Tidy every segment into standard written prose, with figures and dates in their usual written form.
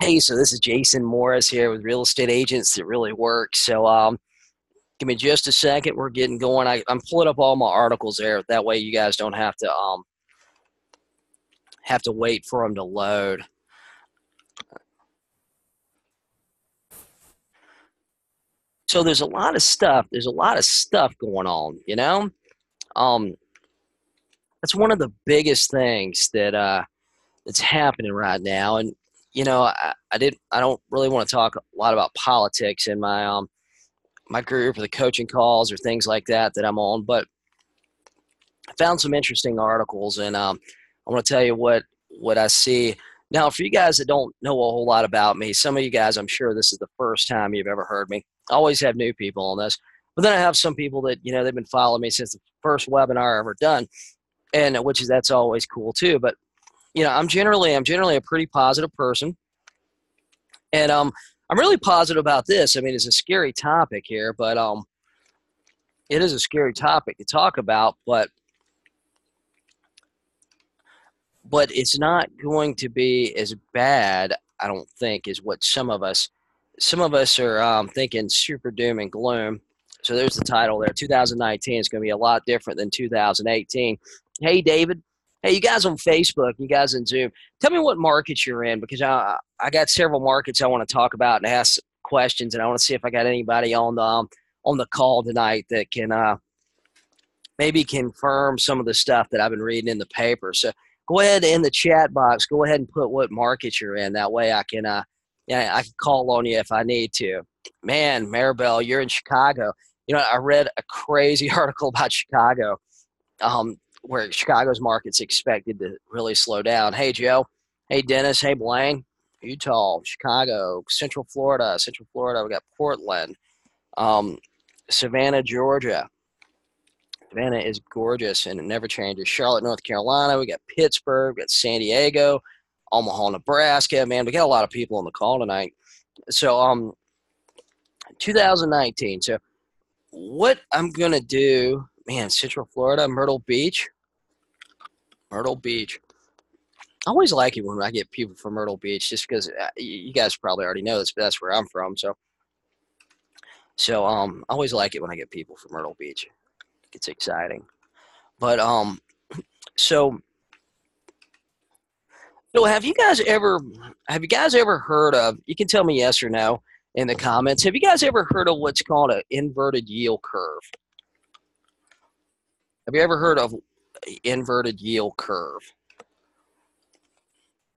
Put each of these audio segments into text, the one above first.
Hey, so this is Jason Morris here with Real Estate Agents That Really Work. So, give me just a second. We're getting going. I'm pulling up all my articles there. That way, you guys don't have to wait for them to load. So there's a lot of stuff. There's a lot of stuff going on. Um, that's one of the biggest things that's happening right now. And I don't really want to talk a lot about politics in my group or the coaching calls or things like that I'm on, but I found some interesting articles, and I want to tell you what I see. Now, for you guys that don't know a whole lot about me, some of you guys, I'm sure this is the first time you've ever heard me. I always have new people on this, but then I have some people that they've been following me since the first webinar I ever done, and that's always cool too. But I'm generally a pretty positive person, and I'm really positive about this. I mean, it's a scary topic here, but it is a scary topic to talk about, but it's not going to be as bad, I don't think, as what some of us are thinking super doom and gloom. So there's the title there. 2019 is going to be a lot different than 2018. Hey, David. Hey, you guys on Facebook, you guys in Zoom, tell me what markets you're in, because I got several markets I want to talk about and ask questions, and I want to see if I got anybody on the call tonight that can maybe confirm some of the stuff that I've been reading in the paper. So go ahead in the chat box. Go ahead and put what market you're in. That way I can I can call on you if I need to. Man, Maribel, you're in Chicago. I read a crazy article about Chicago, where Chicago's market's expected to really slow down. Hey, Joe. Hey, Dennis. Hey, Blaine. Utah, Chicago, Central Florida. Central Florida, we got Portland, um, Savannah, Georgia. Savannah is gorgeous and it never changes. Charlotte, North Carolina. We got Pittsburgh. We got San Diego, Omaha, Nebraska. Man, we got a lot of people on the call tonight. So, 2019. So, what I'm gonna do, man, Central Florida, Myrtle Beach. Myrtle Beach. I always like it when I get people from Myrtle Beach, just because you guys probably already know this, but that's where I'm from. So, I always like it when I get people from Myrtle Beach. It's exciting. But so have you guys ever heard of, you can tell me yes or no in the comments, have you guys ever heard of what's called an inverted yield curve? Have you ever heard of inverted yield curve?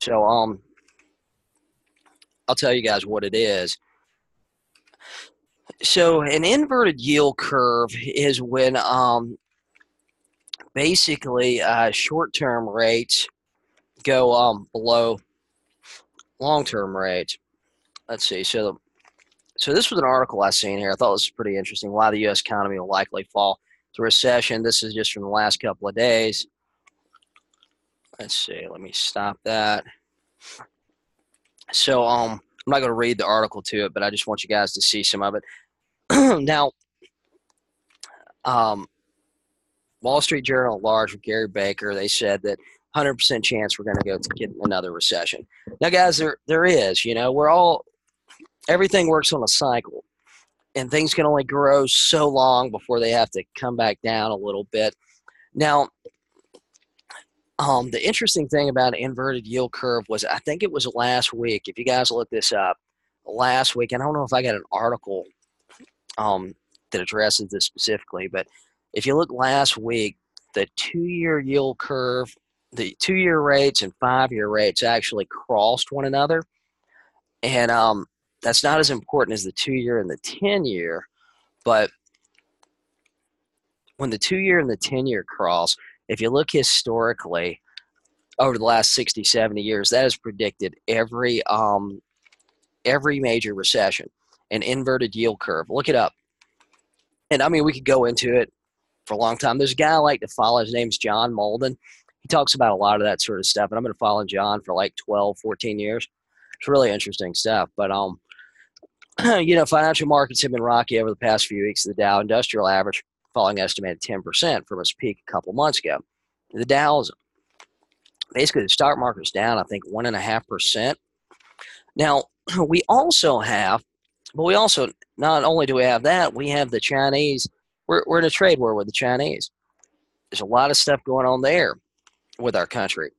So I'll tell you guys what it is. So an inverted yield curve is when basically short-term rates go below long-term rates. Let's see. So this was an article I seen here. I thought this was pretty interesting. Why the U.S. economy will likely fall to recession. This is just from the last couple of days. Let's see. Let me stop that. So I'm not going to read the article to it, but I just want you guys to see some of it. Now, Wall Street Journal at large with Gary Baker, they said that 100% chance we're going to go to get another recession. Now, guys, there is. Everything works on a cycle, and things can only grow so long before they have to come back down a little bit. Now, the interesting thing about an inverted yield curve was, I think it was last week, if you guys look this up, last week, and I don't know if I got an article that addresses this specifically, but if you look last week, the 2-year yield curve, the 2-year rates and 5-year rates actually crossed one another. And that's not as important as the 2-year and the 10-year, but when the 2-year and the 10-year cross, if you look historically over the last 60, 70 years, that has predicted every major recession, an inverted yield curve. Look it up. And I mean, we could go into it for a long time. There's a guy I like to follow. His name's John Molden. He talks about a lot of that sort of stuff, and I've been following John for like 12, 14 years. It's really interesting stuff. But financial markets have been rocky over the past few weeks. The Dow Industrial Average falling estimated 10% from its peak a couple months ago. The Dow's basically, the stock market's down, I think, 1.5%. Now, we also have, but we also, not only do we have that, we have the Chinese. We're in a trade war with the Chinese. There's a lot of stuff going on there with our country,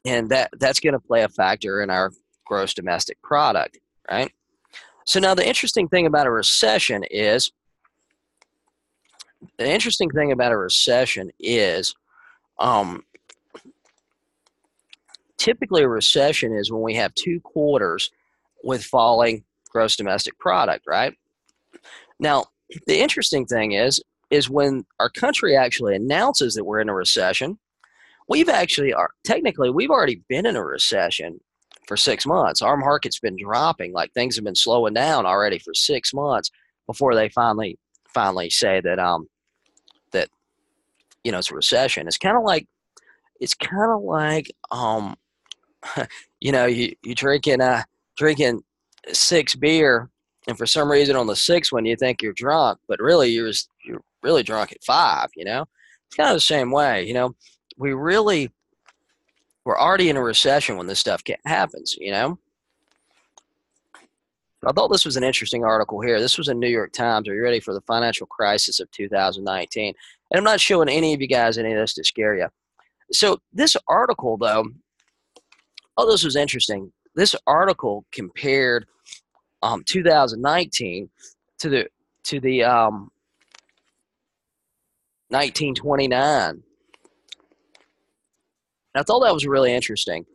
and that's going to play a factor in our gross domestic product, right? So now the interesting thing about a recession is um, typically a recession is when we have 2 quarters with falling gross domestic product, right? Now, the interesting thing is when our country actually announces that we're in a recession, we've actually are technically we've already been in a recession for 6 months. Our market's been dropping, like things have been slowing down already for 6 months before they finally say that it's a recession. It's kind of like you drinking 6 beer, and for some reason on the sixth one you think you're drunk, but really you're really drunk at 5. It's kind of the same way. We really we're already in a recession when this stuff happens. I thought this was an interesting article here. This was in New York Times. Are you ready for the financial crisis of 2019? And I'm not showing any of you guys any of this to scare you. So this article, though, oh, this was interesting. This article compared 2019 to the 1929. I thought that was really interesting.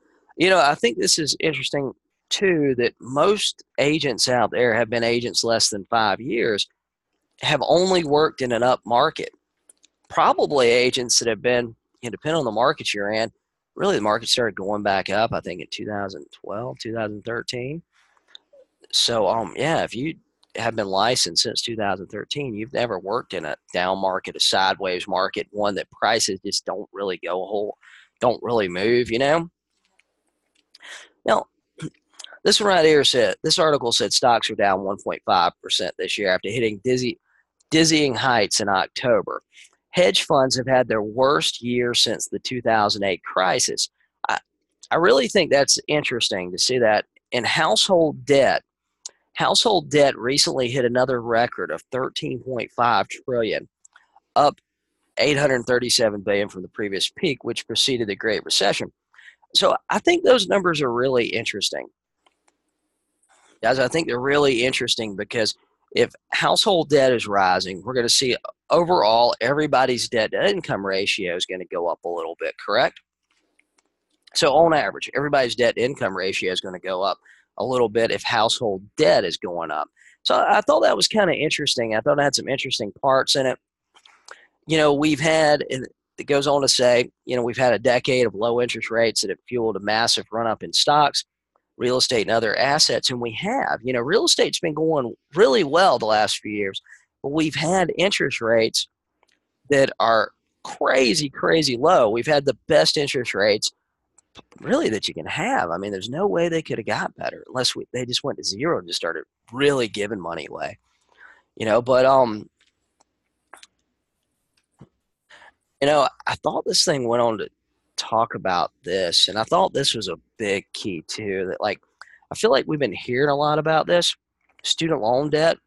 I think this is interesting too, that most agents out there have been agents less than 5 years, have only worked in an up market. Probably agents that have been, depending on the market you're in, really the market started going back up, I think, in 2012, 2013. So, yeah, if you have been licensed since 2013, you've never worked in a down market, a sideways market, one that prices just don't really don't really move. Now, this article said stocks are down 1.5% this year after hitting dizzying heights in October. Hedge funds have had their worst year since the 2008 crisis. I, I really think that's interesting to see that. In household debt recently hit another record of 13.5 trillion, up 837 billion from the previous peak, which preceded the Great Recession. So I think those numbers are really interesting. Guys, I think they're really interesting because if household debt is rising, we're going to see overall everybody's debt to income ratio is going to go up a little bit, correct? So on average, everybody's debt to income ratio is going to go up a little bit if household debt is going up. So I thought that was kind of interesting. I thought it had some interesting parts in it. We've had, and it goes on to say, we've had a decade of low interest rates that have fueled a massive run up in stocks, real estate, and other assets. And we have, real estate's been going really well the last few years, but we've had interest rates that are crazy, crazy low. We've had the best interest rates really that you can have. I mean, there's no way they could have got better unless they just went to zero and just started really giving money away, but I thought this thing went on to talk about this, and I thought this was a big key too, that like I feel like we've been hearing a lot about this student loan debt,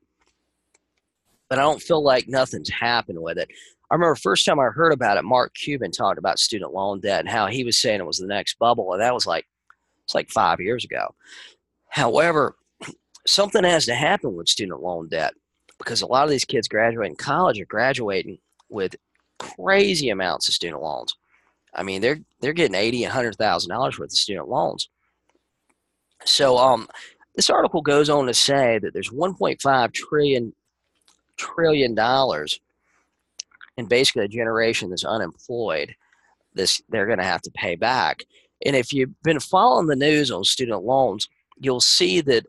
but I don't feel like nothing's happened with it. I remember first time I heard about it, Mark Cuban talked about student loan debt and how he was saying it was the next bubble, and that was it's like 5 years ago. However, something has to happen with student loan debt because a lot of these kids graduating college are graduating with crazy amounts of student loans. I mean, they're getting $80,000 and $100,000 worth of student loans. So, this article goes on to say that there's 1.5 trillion dollars in basically a generation that's unemployed. They're going to have to pay back. And if you've been following the news on student loans, you'll see that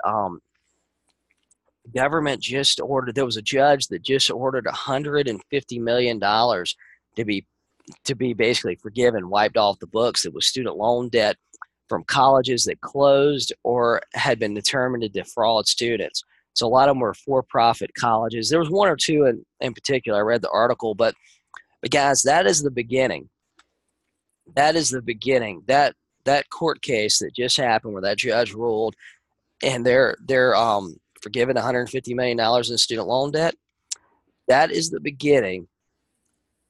government just ordered. There was a judge that just ordered $150 million to be basically forgiven, wiped off the books. That was student loan debt from colleges that closed or had been determined to defraud students. So a lot of them were for-profit colleges. There was one or two in particular. I read the article, but guys, that is the beginning. That is the beginning. That that court case that just happened where that judge ruled and they're forgiven $150 million in student loan debt, that is the beginning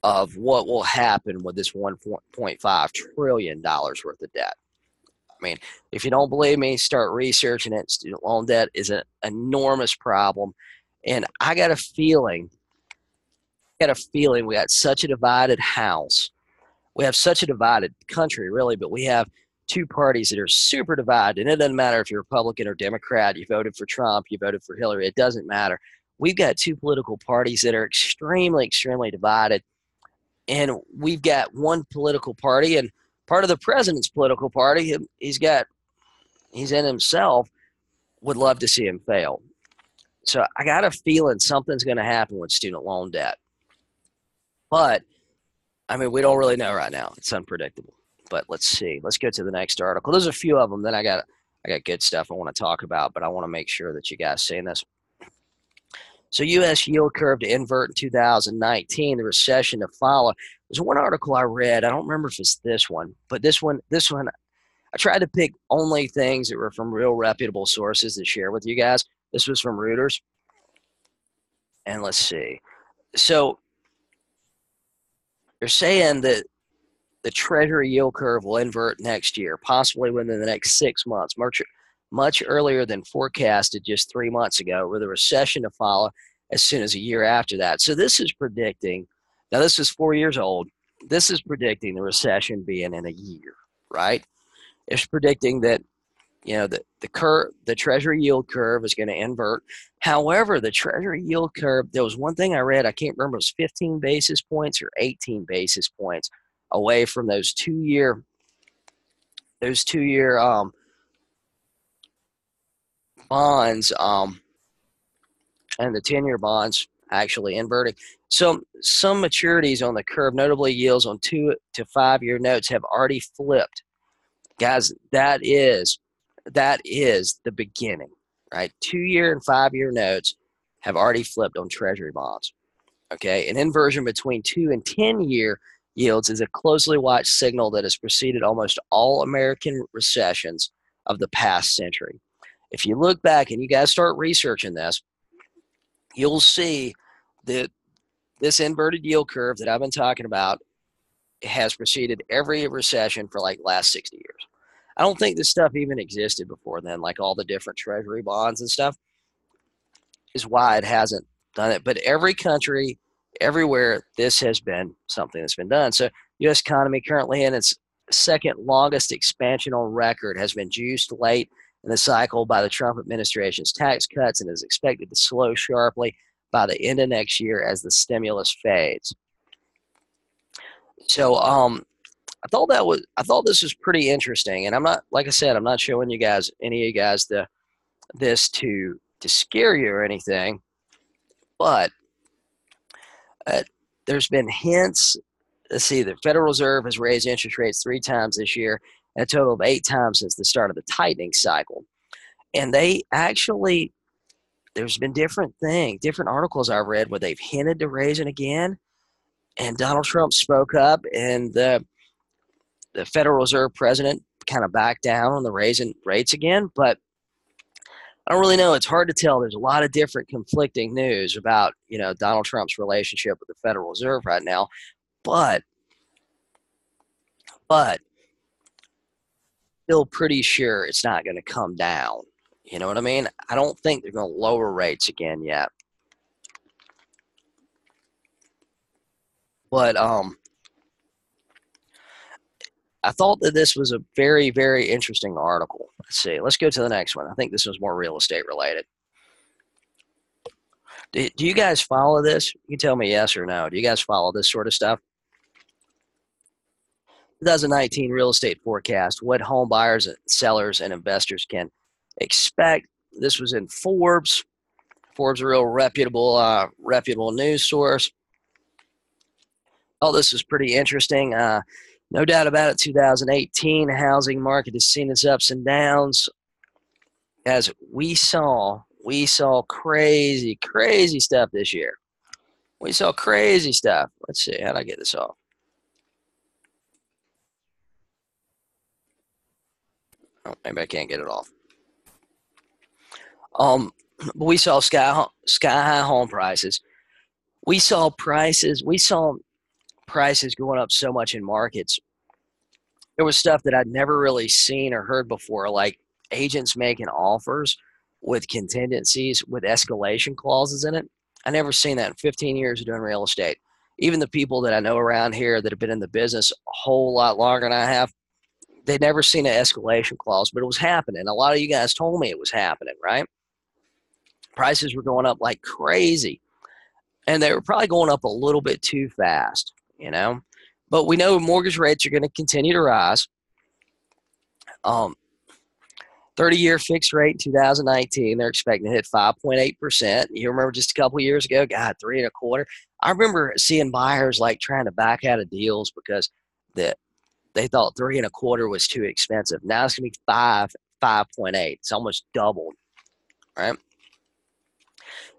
of what will happen with this $1.5 trillion worth of debt. I mean, if you don't believe me, start researching it. Student loan debt is an enormous problem. And I got a feeling we got such a divided house. We have such a divided country, really, but we have two parties that are super divided. And it doesn't matter if you're Republican or Democrat, you voted for Trump, you voted for Hillary, it doesn't matter. We've got two political parties that are extremely, extremely divided. And we've got one political party, and part of the president's political party, he's in himself, would love to see him fail. So I got a feeling something's going to happen with student loan debt. But, I mean, we don't really know right now. It's unpredictable. But let's see. Let's go to the next article. There's a few of them. Then I got good stuff I want to talk about, but I want to make sure that you guys see this. So U.S. yield curve to invert in 2019, the recession to follow. There's one article I read. I don't remember if it's this one, but this one, I tried to pick only things that were from real reputable sources to share with you guys. This was from Reuters. And let's see. So they're saying that the Treasury yield curve will invert next year, possibly within the next 6 months, much earlier than forecasted just 3 months ago, with a recession to follow as soon as a year after that. So this is predicting, now this is 4 years old, this is predicting the recession being in a year, right? It's predicting that, you know, the Treasury yield curve is going to invert. However, the Treasury yield curve, there was one thing I read, I can't remember, it was 15 basis points or 18 basis points away from those two-year bonds, and the 10-year bonds actually inverting. So some maturities on the curve, notably yields on 2 to 5 year notes, have already flipped. Guys, that is the beginning, right? 2-year and 5-year notes have already flipped on Treasury bonds. Okay, an inversion between 2 and 10-year yields is a closely watched signal that has preceded almost all American recessions of the past century. If you look back and you guys start researching this, you'll see that this inverted yield curve that I've been talking about has preceded every recession for like the last 60 years. I don't think this stuff even existed before then, like all the different Treasury bonds and stuff, is why it hasn't done it. But every country, everywhere, this has been something that's been done. So U.S. economy currently in its second longest expansion on record, has been juiced late in the cycle by the Trump administration's tax cuts and is expected to slow sharply by the end of next year as the stimulus fades. So I thought this was pretty interesting, and I'm not, like I said, I'm not showing you guys, any of you guys, this to scare you or anything, but there's been hints. Let's see, the Federal Reserve has raised interest rates 3 times this year, and a total of 8 times since the start of the tightening cycle. And they actually, there's been different articles I've read where they've hinted to raising again, and Donald Trump spoke up, and the Federal Reserve president kind of backed down on the raising rates again. But I don't really know. It's hard to tell. There's a lot of different conflicting news about, you know, Donald Trump's relationship with the Federal Reserve right now. But still pretty sure it's not going to come down. You know what I mean? I don't think they're going to lower rates again yet. But I thought that this was a very, very interesting article. Let's see. Let's go to the next one. I think this was more real estate related. Do you guys follow this? You can tell me yes or no. Do you guys follow this sort of stuff? 2019 real estate forecast, what home buyers and sellers and investors can expect. This was in Forbes. Forbes, a real reputable news source. Oh, this is pretty interesting. No doubt about it, 2018 housing market has seen its ups and downs. As we saw crazy stuff this year. We saw crazy stuff. Let's see, how do I get this off? Oh, maybe I can't get it off. But we saw sky high home prices. We saw prices going up so much in markets. There was stuff that I'd never really seen or heard before, like agents making offers with contingencies with escalation clauses in it. I never seen that in 15 years of doing real estate. Even the people that I know around here that have been in the business a whole lot longer than I have, they'd never seen an escalation clause, but it was happening. A lot of you guys told me it was happening, right? Prices were going up like crazy, and they were probably going up a little bit too fast, you know. But we know mortgage rates are going to continue to rise. Um, 30-year fixed rate in 2019, they're expecting to hit 5.8%. You remember just a couple of years ago, God, 3.25. I remember seeing buyers like trying to back out of deals because they thought 3.25 was too expensive. Now it's gonna be 5.8. It's almost doubled, right?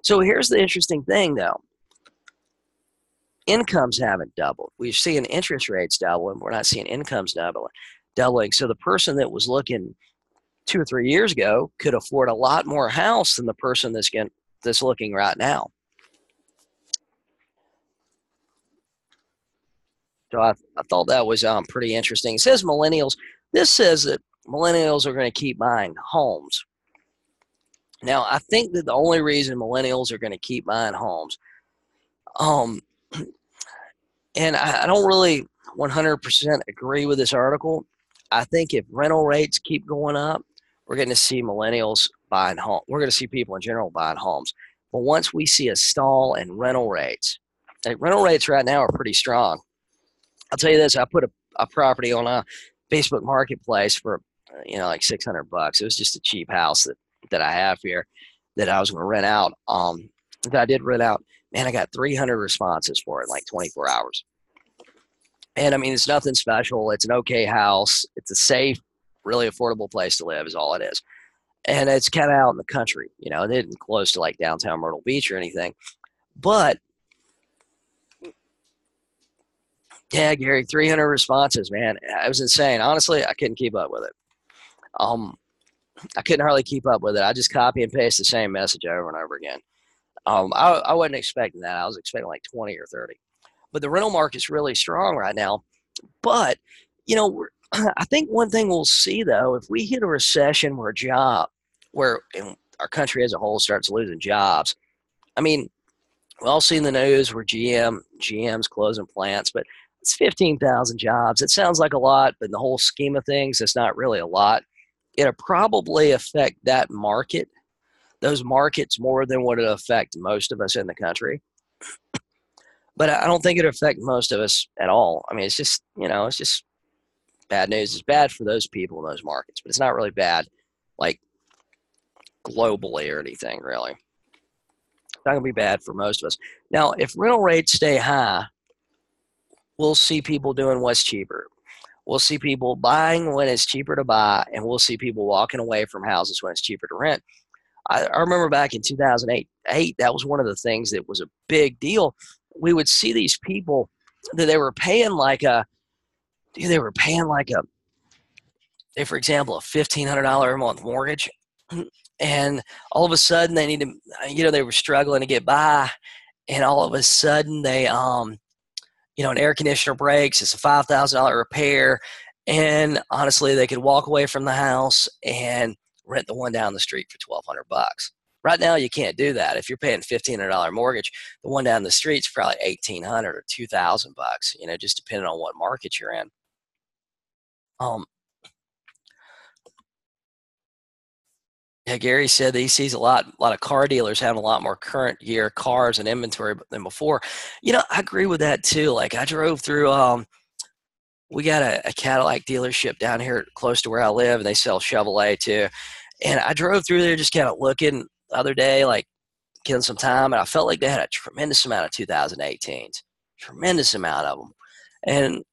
So here's the interesting thing, though. Incomes haven't doubled. We've seen interest rates double, and we're not seeing incomes doubling. So the person that was looking 2 or 3 years ago could afford a lot more house than the person that's looking right now. So I thought that was pretty interesting. It says millennials. This says that millennials are going to keep buying homes. Now, I think that the only reason millennials are going to keep buying homes, um, and I don't really 100% agree with this article. I think if rental rates keep going up, we're going to see millennials buying homes. We're going to see people in general buying homes. But once we see a stall in rental rates, like rental rates right now are pretty strong. I'll tell you this: I put a property on a Facebook Marketplace for like $600. It was just a cheap house that I have here that I was going to rent out. That I did rent out. Man, I got 300 responses for it in like 24 hours. And I mean, it's nothing special. It's an okay house. It's a safe, really affordable place to live, is all it is. And it's kind of out in the country. It isn't close to like downtown Myrtle Beach or anything. But yeah, Gary, 300 responses, man. It was insane. Honestly, I couldn't keep up with it. Um, I couldn't hardly keep up with it. I just copy and paste the same message over and over again. I wasn't expecting that. I was expecting like 20 or 30. But the rental market's really strong right now. But, I think one thing we'll see, though, if we hit a recession where our country as a whole starts losing jobs, I mean, we all seen the news where GM's closing plants, but it's 15,000 jobs. It sounds like a lot, but in the whole scheme of things, it's not really a lot. It'll probably affect those markets more than what it'll affect most of us in the country. But I don't think it'll affect most of us at all. I mean, it's just bad news. It's bad for those people in those markets, but it's not really bad, like globally or anything, really. It's not going to be bad for most of us. Now, if rental rates stay high, we'll see people doing what's cheaper. We'll see people buying when it's cheaper to buy, and we'll see people walking away from houses when it's cheaper to rent. I remember back in 2008, that was one of the things that was a big deal. We would see these people that they were paying like a, say, for example, a $1,500 a month mortgage. And all of a sudden they were struggling to get by. And all of a sudden an air conditioner breaks. It's a $5,000 repair. And honestly, they could walk away from the house and rent the one down the street for $1,200. Right now, you can't do that. If you're paying $1,500 mortgage, the one down the street's probably $1,800 or $2,000. Just depending on what market you're in. Um, yeah, Gary said that he sees a lot of car dealers having a lot more current year cars and inventory than before. I agree with that too. Like I drove through. We got a Cadillac dealership down here close to where I live, and they sell Chevrolet too. And I drove through there just kind of looking the other day, like getting some time, and I felt like they had a tremendous amount of 2018s, tremendous amount of them. And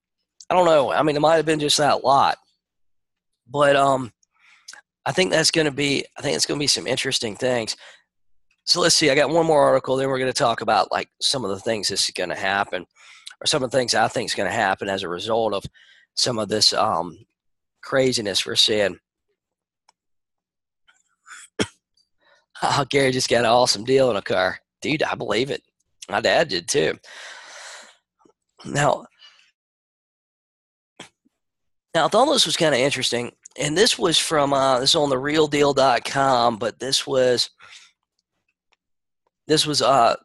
I don't know. I mean, it might have been just that lot, but I think it's going to be some interesting things. So let's see. I got one more article. Then we're going to talk about like some of the things that's going to happen, or some of the things I think is going to happen as a result of some of this craziness we're seeing. Oh, Gary just got an awesome deal on a car. Dude, I believe it. My dad did too. Now, now I thought this was kind of interesting. And this was from this is on the realdeal.com, but this was the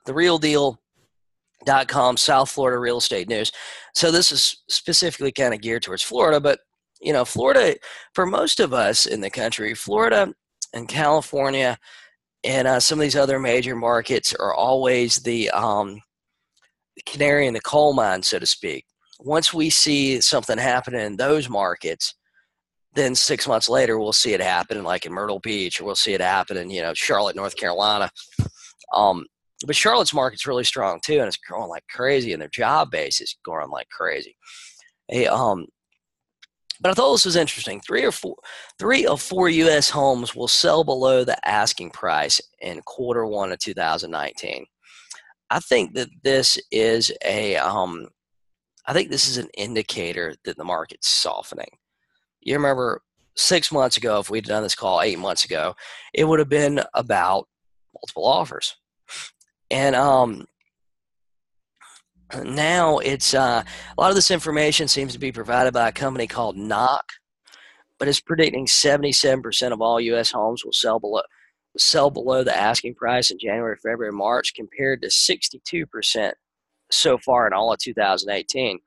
realdeal.com South Florida real estate news. So this is specifically kind of geared towards Florida, but Florida, for most of us in the country, Florida and California and some of these other major markets are always the canary in the coal mine, so to speak. Once we see something happening in those markets, then 6 months later we'll see it happen like in Myrtle Beach, or we'll see it happen in Charlotte, North Carolina. Um, but Charlotte's market's really strong too, and it's growing like crazy, and their job base is growing like crazy. Hey, but I thought this was interesting. Three of four U.S. homes will sell below the asking price in quarter 1 of 2019. I think that this is I think this is an indicator that the market's softening. You remember 6 months ago, if we'd done this call 8 months ago, it would have been about multiple offers. And now it's a lot of this information seems to be provided by a company called Knock, but it's predicting 77% of all U.S. homes will sell below the asking price in January, February, March, compared to 62% so far in all of 2018.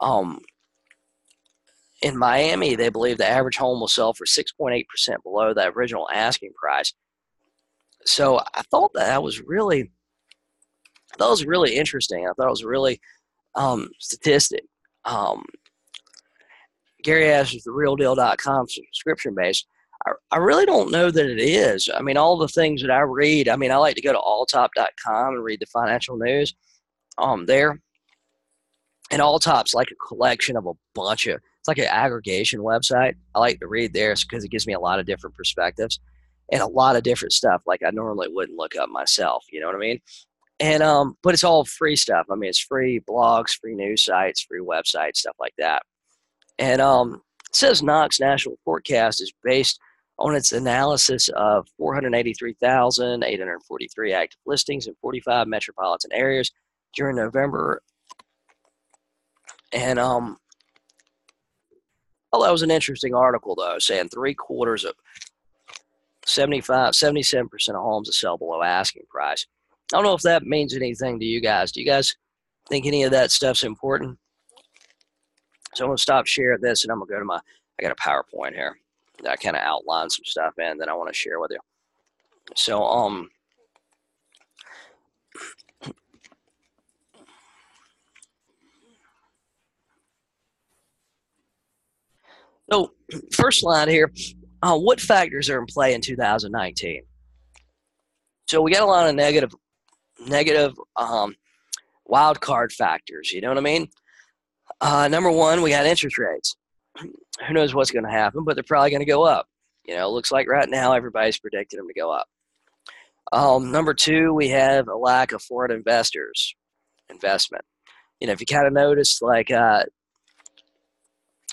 Um, in Miami, they believe the average home will sell for 6.8% below the original asking price. So I thought that was really interesting. I thought it was a really statistic. Um, Gary asks the realdeal.com subscription based. I really don't know that it is. I mean, all the things that I read, I mean, I like to go to alltop.com and read the financial news there. And Alltop's like a collection of it's like an aggregation website. I like to read there because it gives me a lot of different perspectives and a lot of different stuff like I normally wouldn't look up myself. You know what I mean? And but it's all free stuff. I mean, it's free blogs, free news sites, free websites, stuff like that. And it says Knox National Forecast is based on its analysis of 483,843 active listings in 45 metropolitan areas during November. And oh, that was an interesting article though, saying 3/4 of 77% of homes that sell below asking price. I don't know if that means anything to you guys. Do you guys think any of that stuff's important? So I'm gonna stop sharing this, and I'm gonna go to I got a PowerPoint here that I kind of outline some stuff in that I want to share with you. So so first slide here. What factors are in play in 2019? So we got a lot of negative wild card factors. You know what I mean? Number one, we got interest rates. Who knows what's going to happen, but they're probably going to go up. It looks like right now everybody's predicting them to go up. Number two, we have a lack of foreign investment. If you kind of noticed, like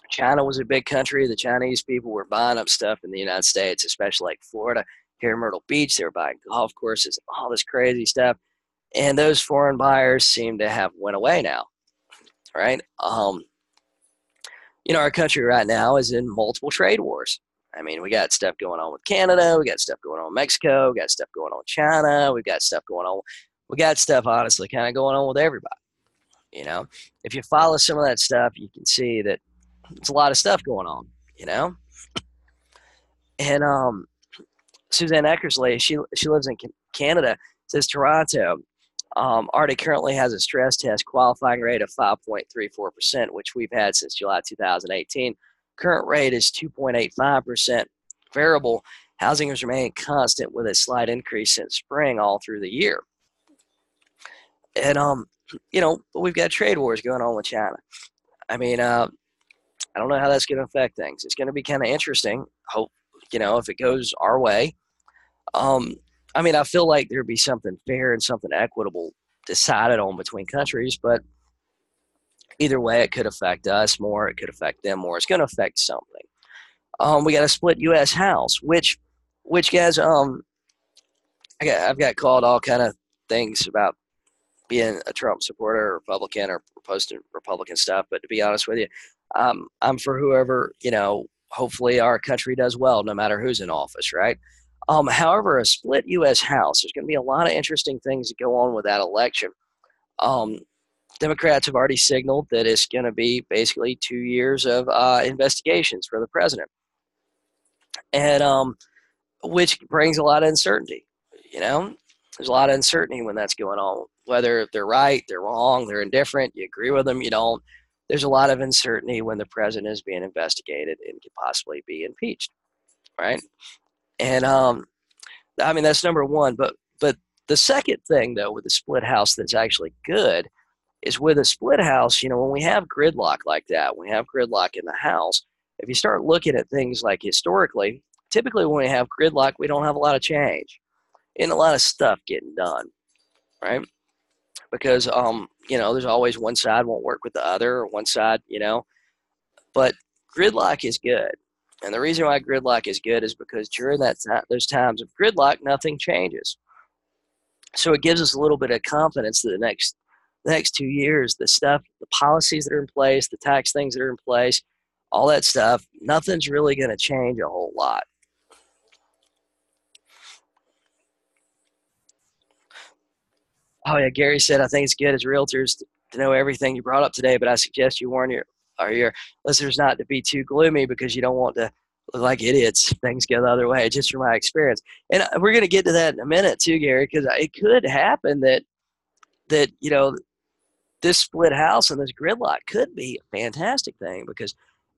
China was a big country. The Chinese people were buying up stuff in the United States, especially like Florida. Here in Myrtle Beach, they were buying golf courses, all this crazy stuff. And those foreign buyers seem to have went away now, right? Our country right now is in multiple trade wars. I mean, we got stuff going on with Canada. We got stuff going on with Mexico. We got stuff going on with China. We got stuff going on. We got stuff, honestly, kind of going on with everybody. If you follow some of that stuff, you can see that it's a lot of stuff going on, And Suzanne Eckersley, she lives in Canada, says Toronto already currently has a stress test qualifying rate of 5.34%, which we've had since July 2018. Current rate is 2.85%. Variable housing has remained constant with a slight increase since spring all through the year. And we've got trade wars going on with China. I mean, I don't know how that's going to affect things. It's going to be kind of interesting. Hope if it goes our way. I mean, I feel like there'd be something fair and something equitable decided on between countries, but either way, it could affect us more. It could affect them more. It's going to affect something. We got a split U.S. House, which guys, I've got called all kind of things about being a Trump supporter, or Republican, or posting Republican stuff. But to be honest with you, I'm for whoever, hopefully our country does well, no matter who's in office, right? However, a split U.S. House, there's going to be a lot of interesting things that go on with that election. Um, Democrats have already signaled that it's going to be basically 2 years of investigations for the president, and which brings a lot of uncertainty. You know, there's a lot of uncertainty when that's going on. Whether they're right, they're wrong, they're indifferent, you agree with them, you don't. There's a lot of uncertainty when the president is being investigated and could possibly be impeached, right? And I mean that's number one. But the second thing though with the split house that's actually good is with a split house. When we have gridlock like that, when we have gridlock in the house. If you start looking at things like historically, typically when we have gridlock, we don't have a lot of change and a lot of stuff getting done, right? Because there's always one side won't work with the other, or one side, but gridlock is good. And the reason why gridlock is good is because during those times of gridlock, nothing changes. So it gives us a little bit of confidence that the next 2 years, the stuff, the policies that are in place, the tax things that are in place, all that stuff, nothing's really going to change a whole lot. Oh yeah, Gary said I think it's good as realtors to know everything you brought up today, but I suggest you warn your listeners not to be too gloomy because you don't want to look like idiots. Things go the other way, just from my experience. And we're going to get to that in a minute too, Gary, because it could happen that this split house and this gridlock could be a fantastic thing because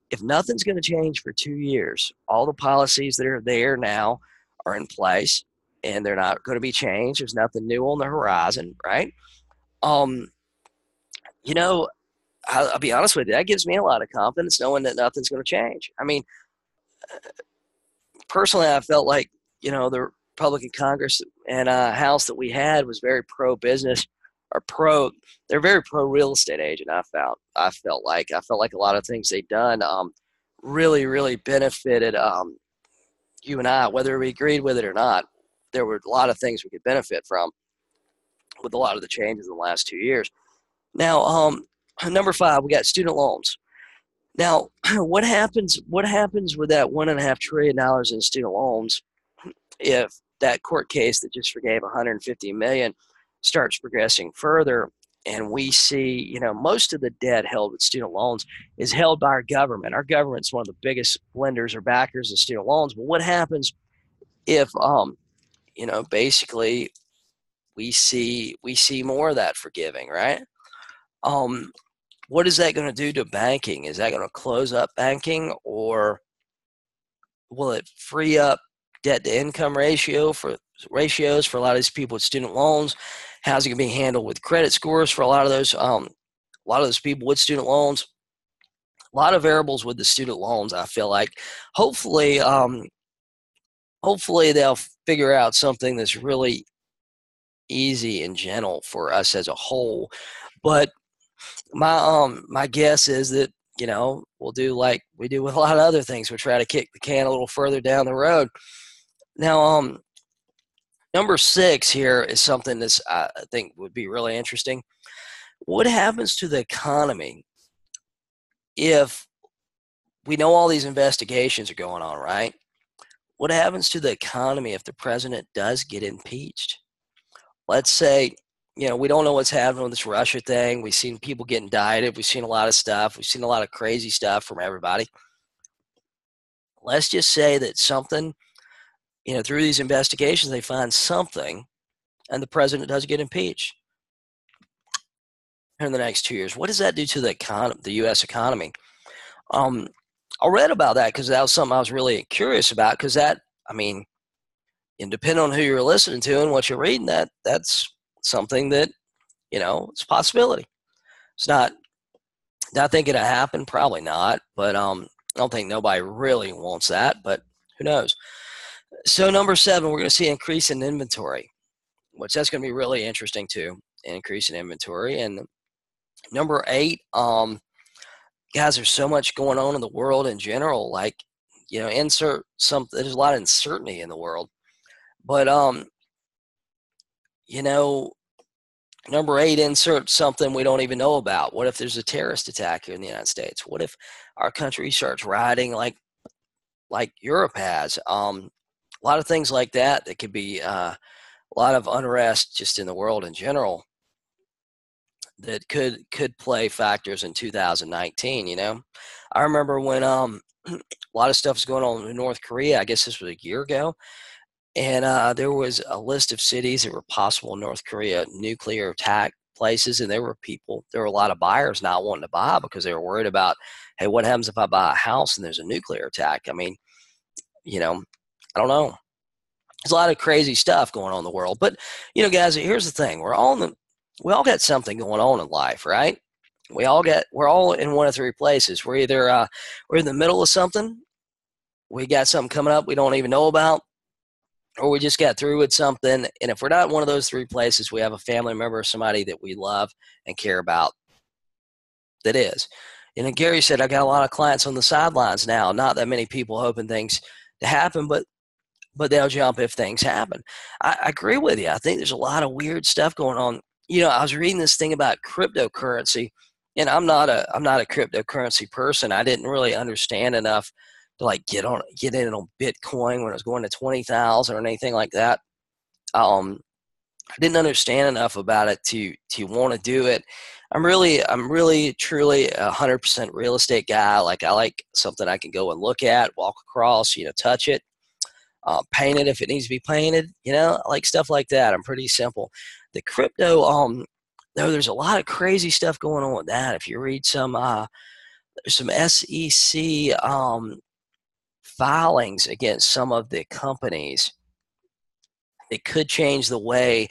if nothing's going to change for 2 years, all the policies that are there now are in place and they're not going to be changed. There's nothing new on the horizon, right? Um, you know, I'll be honest with you, that gives me a lot of confidence knowing that nothing's going to change. I mean, personally, I felt like, the Republican Congress and House that we had was very pro business or they're very pro real estate agent. I felt like a lot of things they've done really, really benefited you and I, whether we agreed with it or not. There were a lot of things we could benefit from with a lot of the changes in the last 2 years. Now, number five, we got student loans. Now, what happens? What happens with that $1.5 trillion in student loans if that court case that just forgave 150 million starts progressing further? And we see, most of the debt held with student loans is held by our government. Our government's one of the biggest lenders or backers of student loans. But what happens if, basically we see more of that forgiving, right? Um, what is that going to do to banking? Is that going to close up banking, or will it free up debt to income ratios for a lot of these people with student loans? How's it going to be handled with credit scores for a lot of those people with student loans? A lot of variables with the student loans. I feel like hopefully they'll figure out something that's really easy and gentle for us as a whole. But my guess is that we'll do like we do with a lot of other things. We'll try to kick the can a little further down the road. Now, number six here is something that I think would be really interesting. What happens to the economy if we know all these investigations are going on, right? What happens to the economy if the president does get impeached? Let's say, we don't know what's happening with this Russia thing. We've seen people get indicted. We've seen a lot of stuff. We've seen a lot of crazy stuff from everybody. Let's just say that something, through these investigations, they find something and the president does get impeached in the next 2 years. What does that do to the U.S. economy? I read about that because that was something I was really curious about because and depending on who you're listening to and what you're reading, that's something that, it's a possibility. It's not, do I think it'll happen? Probably not, but I don't think nobody really wants that, but who knows? So number seven, we're going to see an increase in inventory, which that's going to be really interesting too, an increase in inventory. And number eight, guys, there's so much going on in the world in general, like, there's a lot of uncertainty in the world. But you know, number 8, insert something we don't even know about. What if there's a terrorist attack here in the United States? What if our country starts rioting like Europe has? A lot of things like that that could be a lot of unrest just in the world in general that could play factors in 2019. I remember when a lot of stuff was going on in North Korea. I guess this was a year ago, and there was a list of cities that were possible North Korea nuclear attack places, and there were a lot of buyers not wanting to buy because they were worried about, hey, what happens if I buy a house and there's a nuclear attack? I mean, I don't know. There's a lot of crazy stuff going on in the world, but guys, here's the thing: we all got something going on in life, right? We're all in one of 3 places. We're in the middle of something. We got something coming up we don't even know about, or we just got through with something. And if we're not in one of those 3 places, we have a family member or somebody that we love and care about that is. Gary said, I got a lot of clients on the sidelines now. Not that many people hoping things to happen, but they'll jump if things happen. I agree with you. I think there's a lot of weird stuff going on. I was reading this thing about cryptocurrency, and I'm not a cryptocurrency person. I didn't really understand enough to get in on Bitcoin when it was going to 20,000 or anything like that. I didn't understand enough about it to want to do it. I'm really truly 100% real estate guy. I like something I can go and look at, walk across, touch it, paint it if it needs to be painted. I like stuff like that. I'm pretty simple. The crypto, there's a lot of crazy stuff going on with that. If you read there's some SEC filings against some of the companies, it could change the way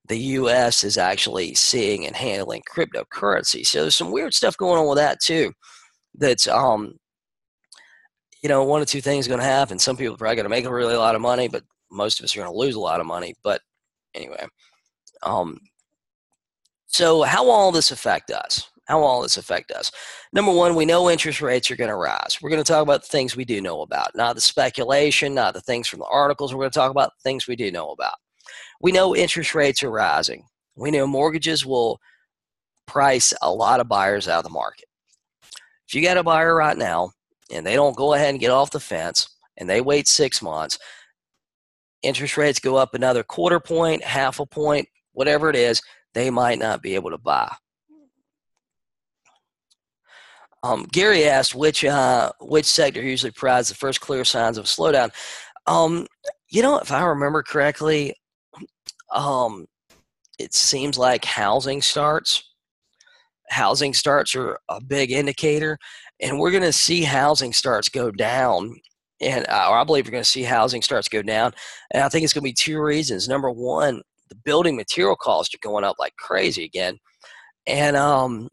the U.S. is actually seeing and handling cryptocurrency. So there's some weird stuff going on with that too. That's one of 2 things going to happen. Some people are probably going to make a really lot of money, but most of us are going to lose a lot of money. But anyway, so how will all this affect us? Number 1, we know interest rates are going to rise. We're going to talk about the things we do know about, not the speculation, not the things from the articles. We're going to talk about the things we do know about. We know interest rates are rising. We know mortgages will price a lot of buyers out of the market. If you got a buyer right now and they don't go ahead and get off the fence and they wait 6 months, interest rates go up another 1/4 point, 1/2 point, whatever it is, they might not be able to buy. Gary asked which sector usually provides the first clear signs of a slowdown. If I remember correctly, it seems like housing starts. Housing starts are a big indicator, and we're going to see housing starts go down. And I believe we're going to see housing starts go down. And I think it's going to be 2 reasons. Number 1, the building material costs are going up like crazy again. And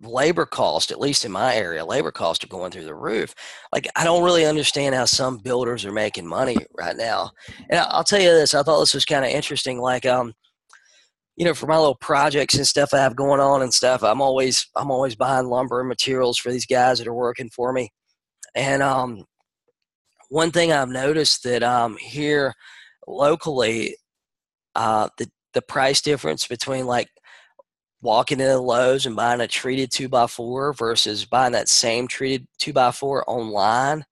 labor cost, at least in my area, labor costs are going through the roof. I don't really understand how some builders are making money right now. And I'll tell you this, I thought this was kind of interesting. For my little projects and stuff I have going on and stuff, I'm always buying lumber and materials for these guys that are working for me. And one thing I've noticed that here locally, the price difference between walking into Lowe's and buying a treated 2x4 versus buying that same treated 2x4 online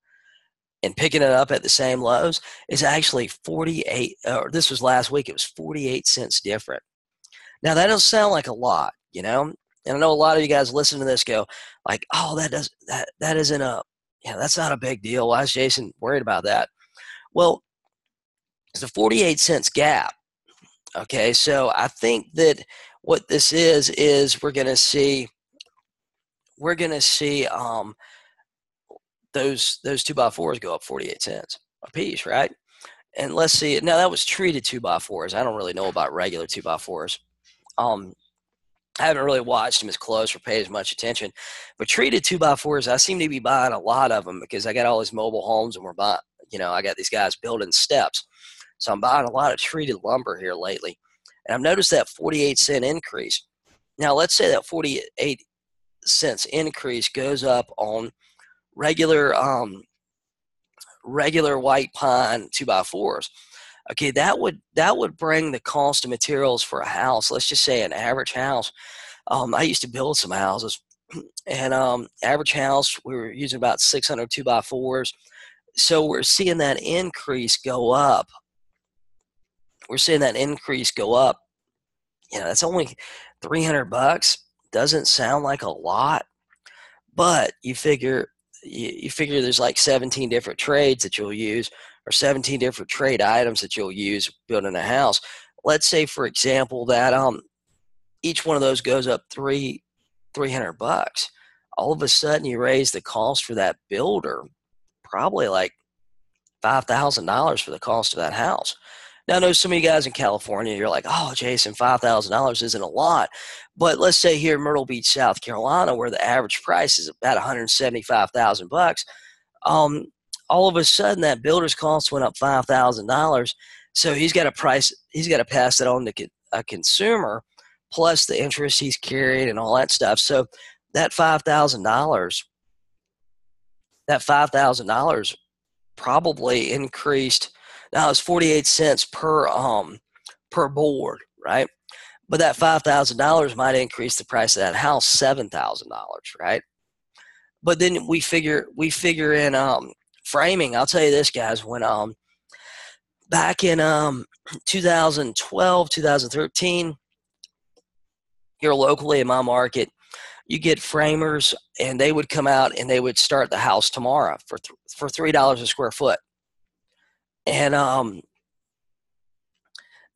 and picking it up at the same Lowe's is actually 48. This was last week. It was 48 cents different. Now that doesn't sound like a lot, and I know a lot of you guys listen to this go oh, that isn't that's not a big deal. Why is Jason worried about that? Well, it's a 48 cents gap. Okay, so I think that what this is we're gonna see those 2x4s go up 48 cents a piece, right? And let's see. Now that was treated 2x4s. I don't really know about regular 2x4s. I haven't really watched them as close or paid as much attention, but treated 2x4s, I seem to be buying a lot of them because I got all these mobile homes and we're buying, I got these guys building steps. So I'm buying a lot of treated lumber here lately. And I've noticed that 48-cent increase. Now let's say that 48 cents increase goes up on regular white pine 2x4s. Okay, that would bring the cost of materials for a house. Let's just say an average house. I used to build some houses, and average house we were using about 600 2x4s. So we're seeing that increase go up. We're seeing that increase go up. That's only $300. Doesn't sound like a lot, but you figure there's like 17 different trades that you'll use, or 17 different trade items that you'll use building a house. Let's say, for example, that each one of those goes up $300. All of a sudden, you raise the cost for that builder probably like $5,000 for the cost of that house. Now, I know some of you guys in California, you're like, oh, Jason, $5,000 isn't a lot. But let's say here in Myrtle Beach, South Carolina, where the average price is about $175,000, um, all of a sudden that builder's cost went up $5,000. So he's got to pass that on to a consumer, plus the interest he's carried and all that stuff. So that $5,000 probably increased. Now it's 48 cents per board, right? But that $5,000 might increase the price of that house $7,000, right? But then we figure in framing. I'll tell you this, guys. When back in 2012, 2013, here locally in my market, you get framers, and they would come out and they would start the house tomorrow for $3 a square foot. And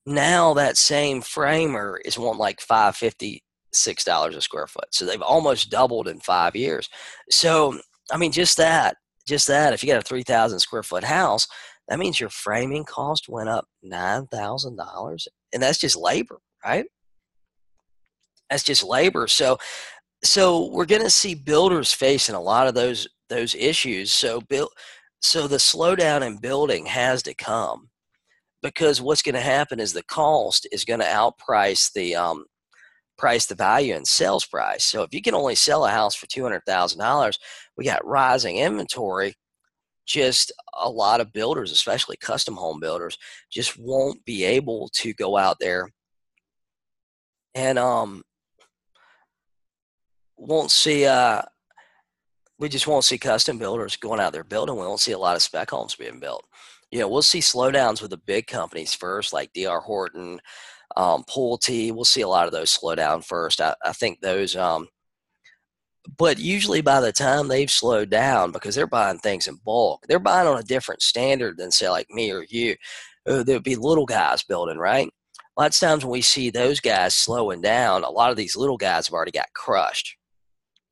now that same framer is wanting like $5.50, $6 a square foot. So they've almost doubled in 5 years. So I mean, just that, if you got a 3,000 square foot house, that means your framing cost went up $9,000, and that's just labor, right? That's just labor. So we're going to see builders facing a lot of those issues. So the slowdown in building has to come, because what's going to happen is the cost is going to outprice the value in sales price. So if you can only sell a house for $200,000, we got rising inventory. Just a lot of builders, especially custom home builders, just won't be able to go out there and we just won't see custom builders going out there building. We won't see a lot of spec homes being built. We'll see slowdowns with the big companies first, like D.R. Horton, Pulte. We'll see a lot of those slow down first. I think those, but usually by the time they've slowed down, because they're buying things in bulk, they're buying on a different standard than, say, like me or you. There'd be little guys building, right? Lots of times when we see those guys slowing down, a lot of these little guys have already got crushed.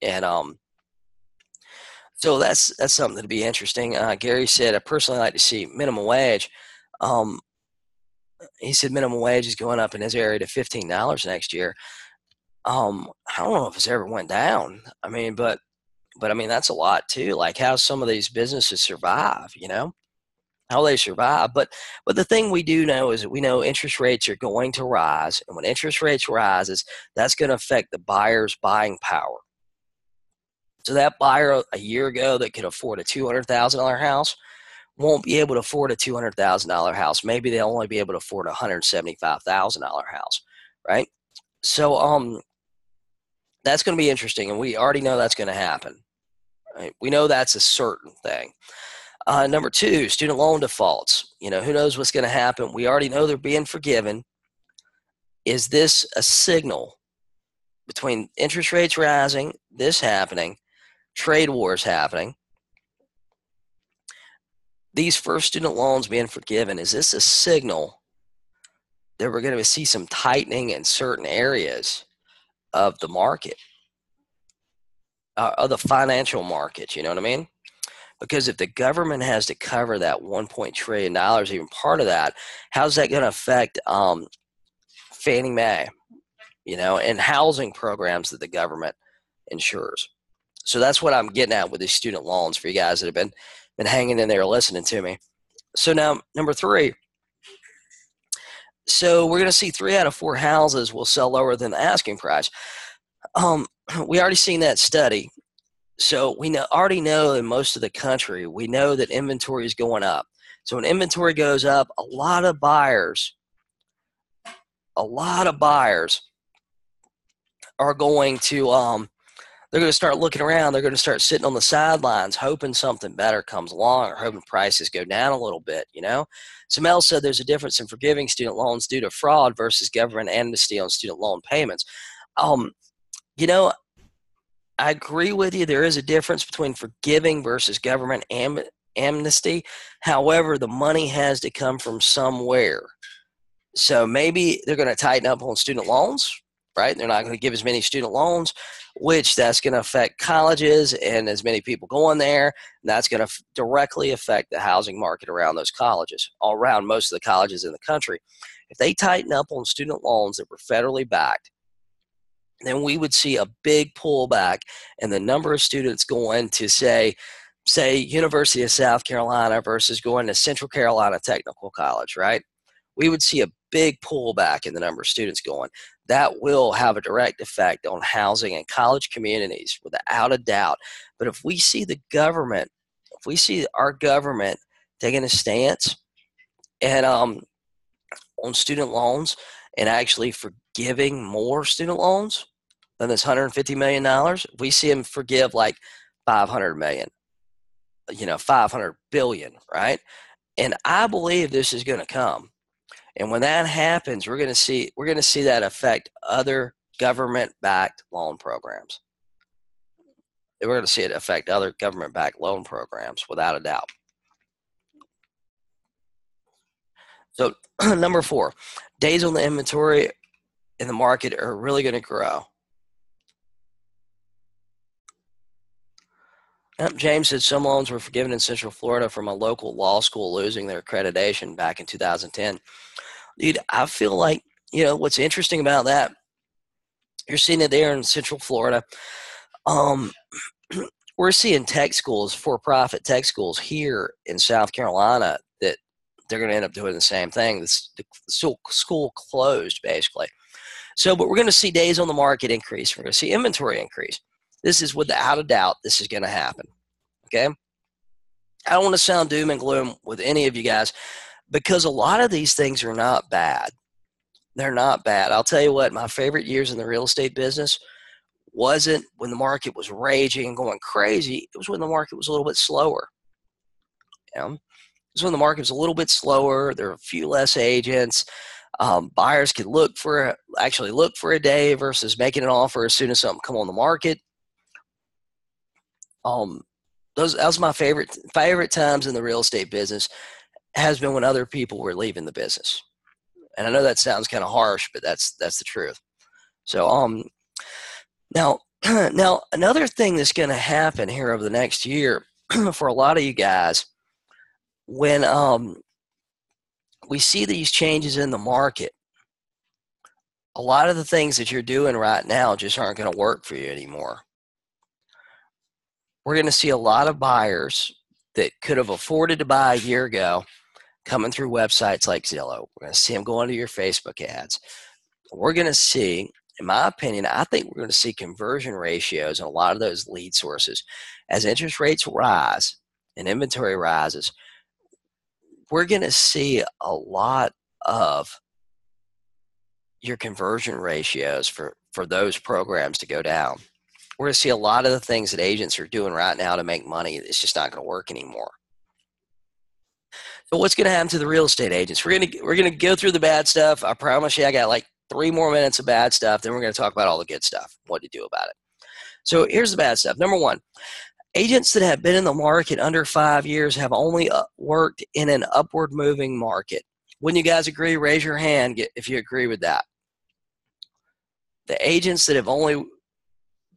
And so that's something to be interesting. Gary said, I personally like to see minimum wage. He said minimum wage is going up in his area to $15 next year. I don't know if it's ever went down. I mean, but I mean, that's a lot too. Like, how some of these businesses survive, how they survive. But the thing we do know is that we know interest rates are going to rise. And when interest rates rises, that's going to affect the buyer's buying power. So that buyer a year ago that could afford a $200,000 house won't be able to afford a $200,000 house. Maybe they'll only be able to afford a $175,000 house, right? So that's going to be interesting, and we already know that's going to happen. Right? We know that's a certain thing. Number two, student loan defaults. Who knows what's going to happen? We already know they're being forgiven. Is this a signal between interest rates rising, this happening, trade wars happening, these first student loans being forgiven? Is this a signal that we're going to see some tightening in certain areas of the market, of the financial market? You know what I mean? Because if the government has to cover that $1 trillion, even part of that, how's that going to affect Fannie Mae, and housing programs that the government insures? So that's what I'm getting at with these student loans for you guys that have been hanging in there listening to me. So now, number three. So we're going to see 3 out of 4 houses will sell lower than the asking price. We already seen that study. So we already know in most of the country, we know that inventory is going up. So when inventory goes up, a lot of buyers are going to they're going to start looking around. They're going to start sitting on the sidelines, hoping something better comes along or hoping prices go down a little bit, you know? Samel said there's a difference in forgiving student loans due to fraud versus government amnesty on student loan payments. You know, I agree with you. There is a difference between forgiving versus government amnesty. However, the money has to come from somewhere. So maybe they're going to tighten up on student loans, right? They're not going to give as many student loans, which that's going to affect colleges and as many people going there. And that's going to directly affect the housing market around those colleges, all around most of the colleges in the country. If they tighten up on student loans that were federally backed, then we would see a big pullback in the number of students going to say University of South Carolina versus going to Central Carolina Technical College, right? We would see a big pullback in the number of students going. That will have a direct effect on housing and college communities without a doubt. But if we see our government taking a stance and on student loans and actually forgiving more student loans than this $150 million, we see them forgive like $500 million, 500 billion, right? And I believe this is going to come. And when that happens, we're going to see that affect other government-backed loan programs. We're going to see it affect other government-backed loan programs without a doubt. So number 4, days on the inventory in the market are really going to grow. James said some loans were forgiven in Central Florida from a local law school losing their accreditation back in 2010. Dude, I feel like, what's interesting about that, you're seeing it there in Central Florida. We're seeing tech schools, for-profit tech schools here in South Carolina that they're going to end up doing the same thing. The school closed, basically. So, but we're going to see days on the market increase. We're going to see inventory increase. This is without a doubt, this is going to happen. Okay? I don't want to sound doom and gloom with any of you guys because a lot of these things are not bad. They're not bad. I'll tell you what, my favorite years in the real estate business wasn't when the market was raging and going crazy. It was when the market was a little bit slower. It was when the market was a little bit slower. There were a few less agents. Buyers could look for a day versus making an offer as soon as something come on the market. That was my favorite times in the real estate business has been when other people were leaving the business. And I know that sounds kind of harsh, but that's the truth. So now another thing that's going to happen here over the next year for a lot of you guys, when we see these changes in the market, a lot of the things that you're doing right now just aren't going to work for you anymore. We're going to see a lot of buyers that could have afforded to buy a year ago coming through websites like Zillow. We're going to see them going to your Facebook ads. We're going to see, in my opinion, I think we're going to see conversion ratios on a lot of those lead sources. As interest rates rise and inventory rises, we're going to see a lot of your conversion ratios for those programs to go down. We're going to see a lot of the things that agents are doing right now to make money. It's just not going to work anymore. So what's going to happen to the real estate agents? We're going to go through the bad stuff. I promise you, I got like 3 more minutes of bad stuff. Then we're going to talk about all the good stuff, what to do about it. So here's the bad stuff. Number 1, agents that have been in the market under 5 years have only worked in an upward moving market. Wouldn't you guys agree? Raise your hand if you agree with that. The agents that have only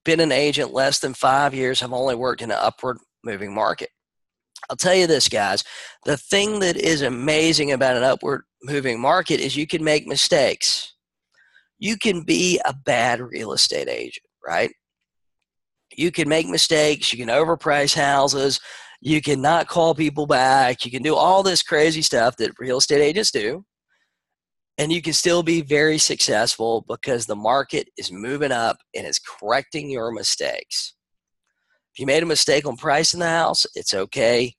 been an agent less than 5 years have only worked in an upward moving market. I'll tell you this, guys. The thing that is amazing about an upward moving market is you can make mistakes. You can be a bad real estate agent, right? You can make mistakes. You can overprice houses. You can not call people back. You can do all this crazy stuff that real estate agents do. And you can still be very successful because the market is moving up and is correcting your mistakes. If you made a mistake on pricing the house, it's okay.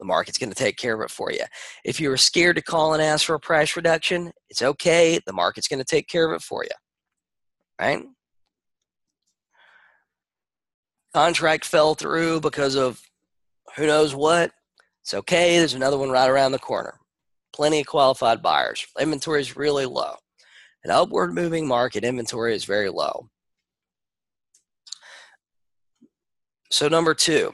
The market's going to take care of it for you. If you were scared to call and ask for a price reduction, it's okay. The market's going to take care of it for you, right? Contract fell through because of who knows what. It's okay. There's another one right around the corner. Plenty of qualified buyers. Inventory is really low. An upward moving market, inventory is very low. So number two,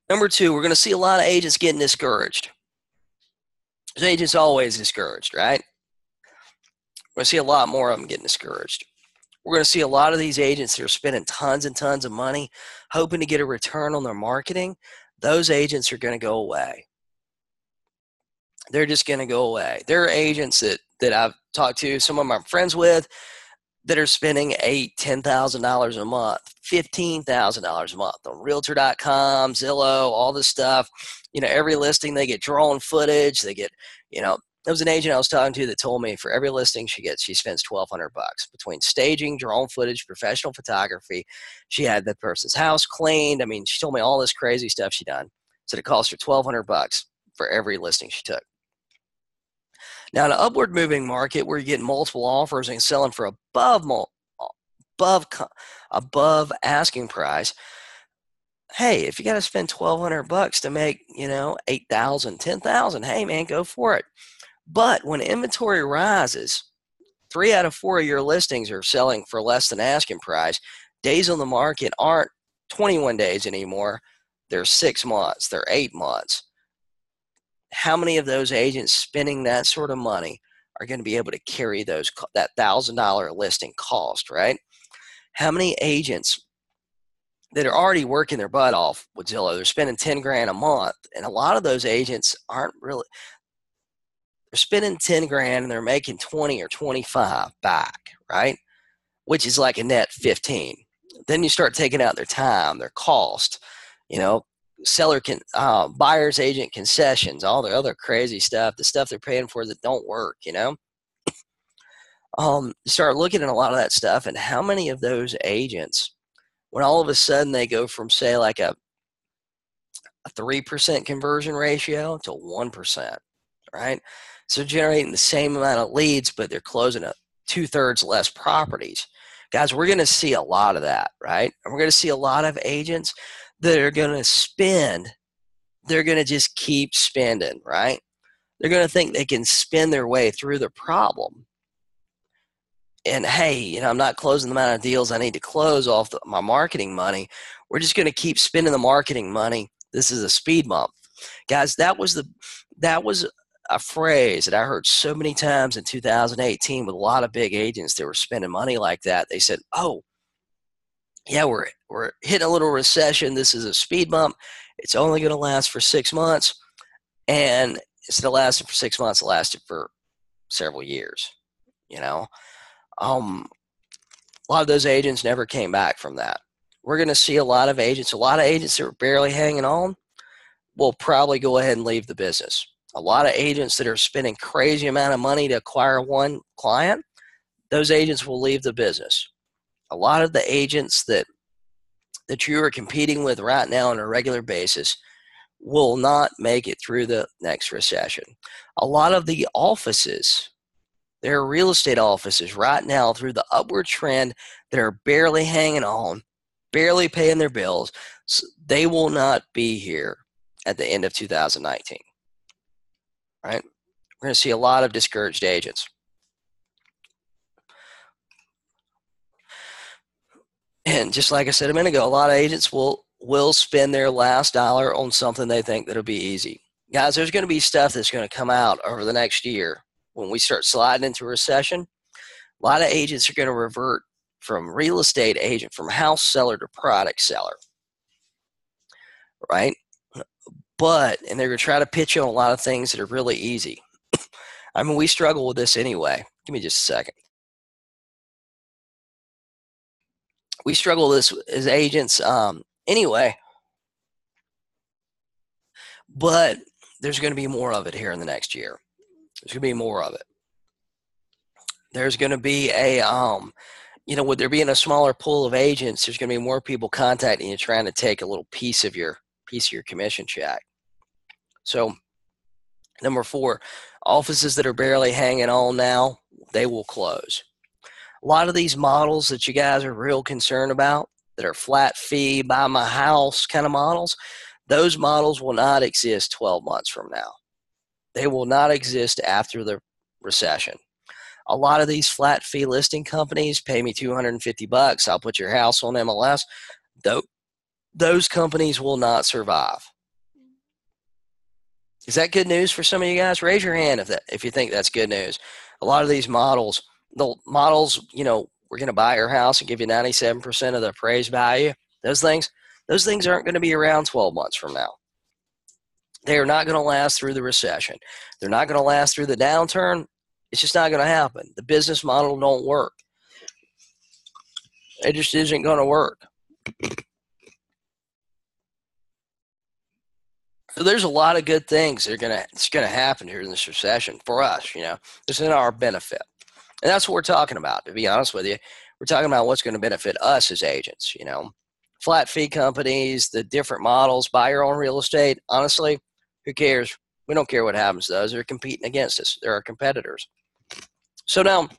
we're going to see a lot of agents getting discouraged. There's agents always discouraged, right? We're going to see a lot more of them getting discouraged. We're going to see a lot of these agents that are spending tons and tons of money hoping to get a return on their marketing. Those agents are going to go away. They're just going to go away. There are agents that I've talked to, some of them I'm friends with, that are spending $8,000, $10,000 a month, $15,000 a month on Realtor.com, Zillow, all this stuff. Every listing they get drone footage. They get, there was an agent I was talking to that told me for every listing she spends $1,200 between staging, drone footage, professional photography. She had that person's house cleaned. I mean, she told me all this crazy stuff she done. So it cost her $1,200 for every listing she took. Now, in an upward moving market where you're getting multiple offers and selling for above asking price, hey, if you got to spend $1,200 to make, $8,000, $10,000, hey man, go for it. But when inventory rises, 3 out of 4 of your listings are selling for less than asking price. Days on the market aren't 21 days anymore. They're 6 months. They're 8 months. How many of those agents spending that sort of money are going to be able to carry that $1,000 listing cost, right? How many agents that are already working their butt off with Zillow, they're spending $10,000 a month, and a lot of those agents aren't really, they're spending $10,000 and they're making 20 or 25 back, right? Which is like a net 15. Then you start taking out their time, their cost, buyer's agent concessions, all the other crazy stuff, the stuff they're paying for that don't work, You start looking at a lot of that stuff, and how many of those agents, when all of a sudden they go from, say, like a 3% conversion ratio to 1%, right? So generating the same amount of leads, but they're closing up 2/3 less properties. Guys, we're going to see a lot of that, right? And we're going to see a lot of agents that are going to spend. They're going to just keep spending, right? They're going to think they can spend their way through the problem. And hey, I'm not closing the amount of deals I need to close off my marketing money. We're just going to keep spending the marketing money. This is a speed bump. Guys, that was a phrase that I heard so many times in 2018 with a lot of big agents that were spending money like that. They said, oh, yeah, we're hitting a little recession. This is a speed bump. It's only going to last for 6 months. And instead of lasting for 6 months, it lasted for several years, A lot of those agents never came back from that. We're going to see a lot of agents that are barely hanging on will probably go ahead and leave the business. A lot of agents that are spending crazy amount of money to acquire one client, those agents will leave the business. A lot of the agents that you are competing with right now on a regular basis will not make it through the next recession. A lot of the offices, there are real estate offices right now through the upward trend that are barely hanging on, barely paying their bills. So they will not be here at the end of 2019, right? We're going to see a lot of discouraged agents. And just like I said a minute ago, a lot of agents will spend their last dollar on something they think that'll be easy. Guys, there's going to be stuff that's going to come out over the next year. When we start sliding into a recession, a lot of agents are going to revert from real estate agent, from house seller to product seller, right? And they're going to try to pitch you on a lot of things that are really easy. I mean, we struggle with this anyway. Give me just a second. We struggle with this as agents anyway, but there's going to be more of it here in the next year. There's going to be more of it. There's going to be a, with there being a smaller pool of agents, there's going to be more people contacting you trying to take a little piece of your commission check. So number 4, offices that are barely hanging on now, they will close. A lot of these models that you guys are real concerned about, that are flat fee, buy my house kind of models, those models will not exist 12 months from now. They will not exist after the recession. A lot of these flat fee listing companies, pay me $250, I'll put your house on MLS. Those companies will not survive. Is that good news for some of you guys? Raise your hand if you think that's good news. A lot of these models, we're going to buy your house and give you 97% of the appraised value. Those things aren't going to be around 12 months from now. They are not going to last through the recession. They're not going to last through the downturn. It's just not going to happen. The business model don't work. It just isn't going to work. So there's a lot of good things that it's going to happen here in this recession for us. It's in our benefit, and that's what we're talking about. To be honest with you, we're talking about what's going to benefit us as agents. Flat fee companies, the different models, buy your own real estate. Honestly, who cares? We don't care what happens to those. They're competing against us. They're our competitors. So now,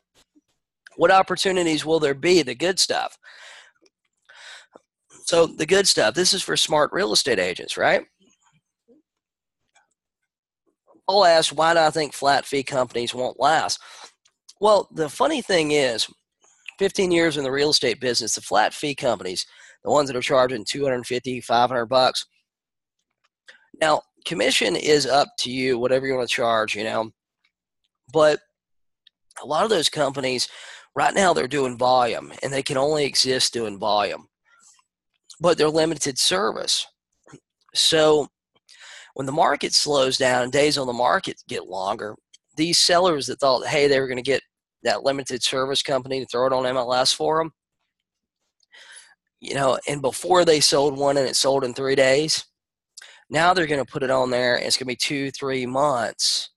what opportunities will there be? The good stuff. So the good stuff, this is for smart real estate agents, right? I'll ask, why do I think flat fee companies won't last? Well, the funny thing is, 15 years in the real estate business, the flat fee companies, the ones that are charging $250, $500. Now, commission is up to you, whatever you want to charge, But a lot of those companies, right now, they're doing volume, and they can only exist doing volume. But they're limited service. So when the market slows down and days on the market get longer, these sellers that thought, hey, they were going to get that limited service company to throw it on MLS for them, and before they sold one and it sold in 3 days, now they're going to put it on there and it's going to be 2-3 months,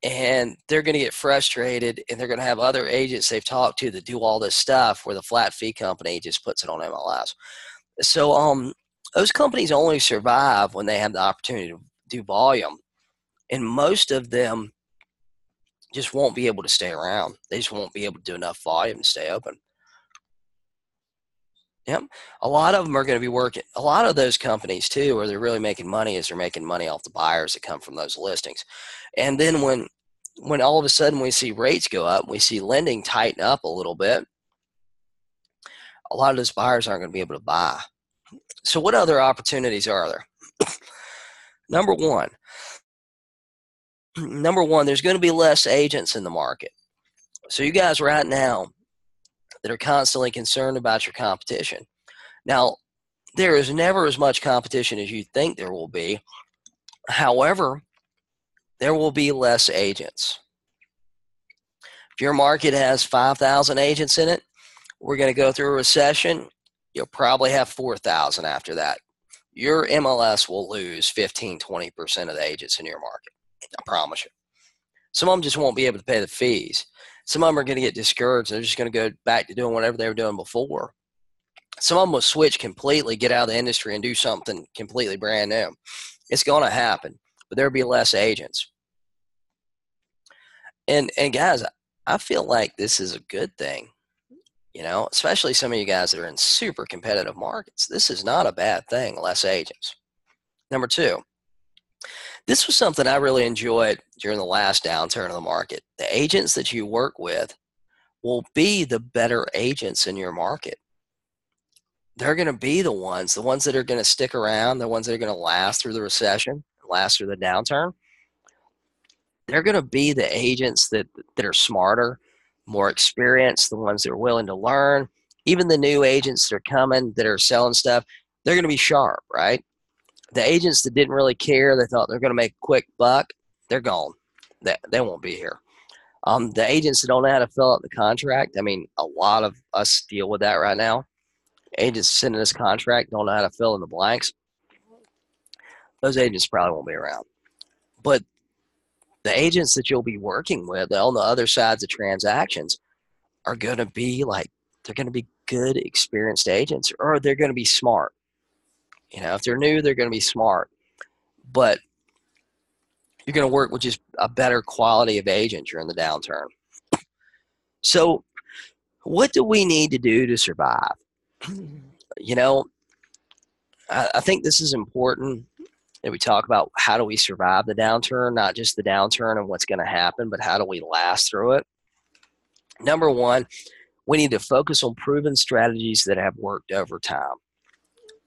and they're going to get frustrated, and they're going to have other agents they've talked to that do all this stuff where the flat fee company just puts it on MLS. So those companies only survive when they have the opportunity to do volume, and most of them just won't be able to stay around. They just won't be able to do enough volume to stay open. Yep. A lot of them are going to be working. A lot of those companies, too, where they're really making money is they're making money off the buyers that come from those listings. And then when all of a sudden we see rates go up, we see lending tighten up a little bit, a lot of those buyers aren't going to be able to buy. So what other opportunities are there? Number one, there's going to be less agents in the market. So you guys right now that are constantly concerned about your competition. Now, there is never as much competition as you think there will be. However, there will be less agents. If your market has 5,000 agents in it, we're going to go through a recession. You'll probably have 4,000 after that. Your MLS will lose 15-20% of the agents in your market. I promise you. Some of them just won't be able to pay the fees. Some of them are going to get discouraged. They're just going to go back to doing whatever they were doing before. Some of them will switch completely, get out of the industry, and do something completely brand new. It's going to happen, but there'll be less agents. And guys, I feel like this is a good thing, especially some of you guys that are in super competitive markets. This is not a bad thing, less agents. Number two, this was something I really enjoyed during the last downturn of the market. The agents that you work with will be the better agents in your market. They're going to be the ones that are going to stick around, the ones that are going to last through the recession, last through the downturn. They're going to be the agents that are smarter, more experienced, the ones that are willing to learn. Even the new agents that are coming, that are selling stuff, they're going to be sharp, right? The agents that didn't really care, they thought they're going to make a quick buck, they're gone. They won't be here. The agents that don't know how to fill out the contract, I mean, a lot of us deal with that right now. Agents sending us contract, don't know how to fill in the blanks. Those agents probably won't be around. But the agents that you'll be working with on the other sides of transactions are going to be like They're going to be good, experienced agents, or they're going to be smart. If they're new, they're going to be smart. But you're going to work with just a better quality of agent during the downturn. So what do we need to do to survive? I think this is important that we talk about how do we survive the downturn, not just the downturn and what's going to happen, but how do we last through it. Number one, we need to focus on proven strategies that have worked over time,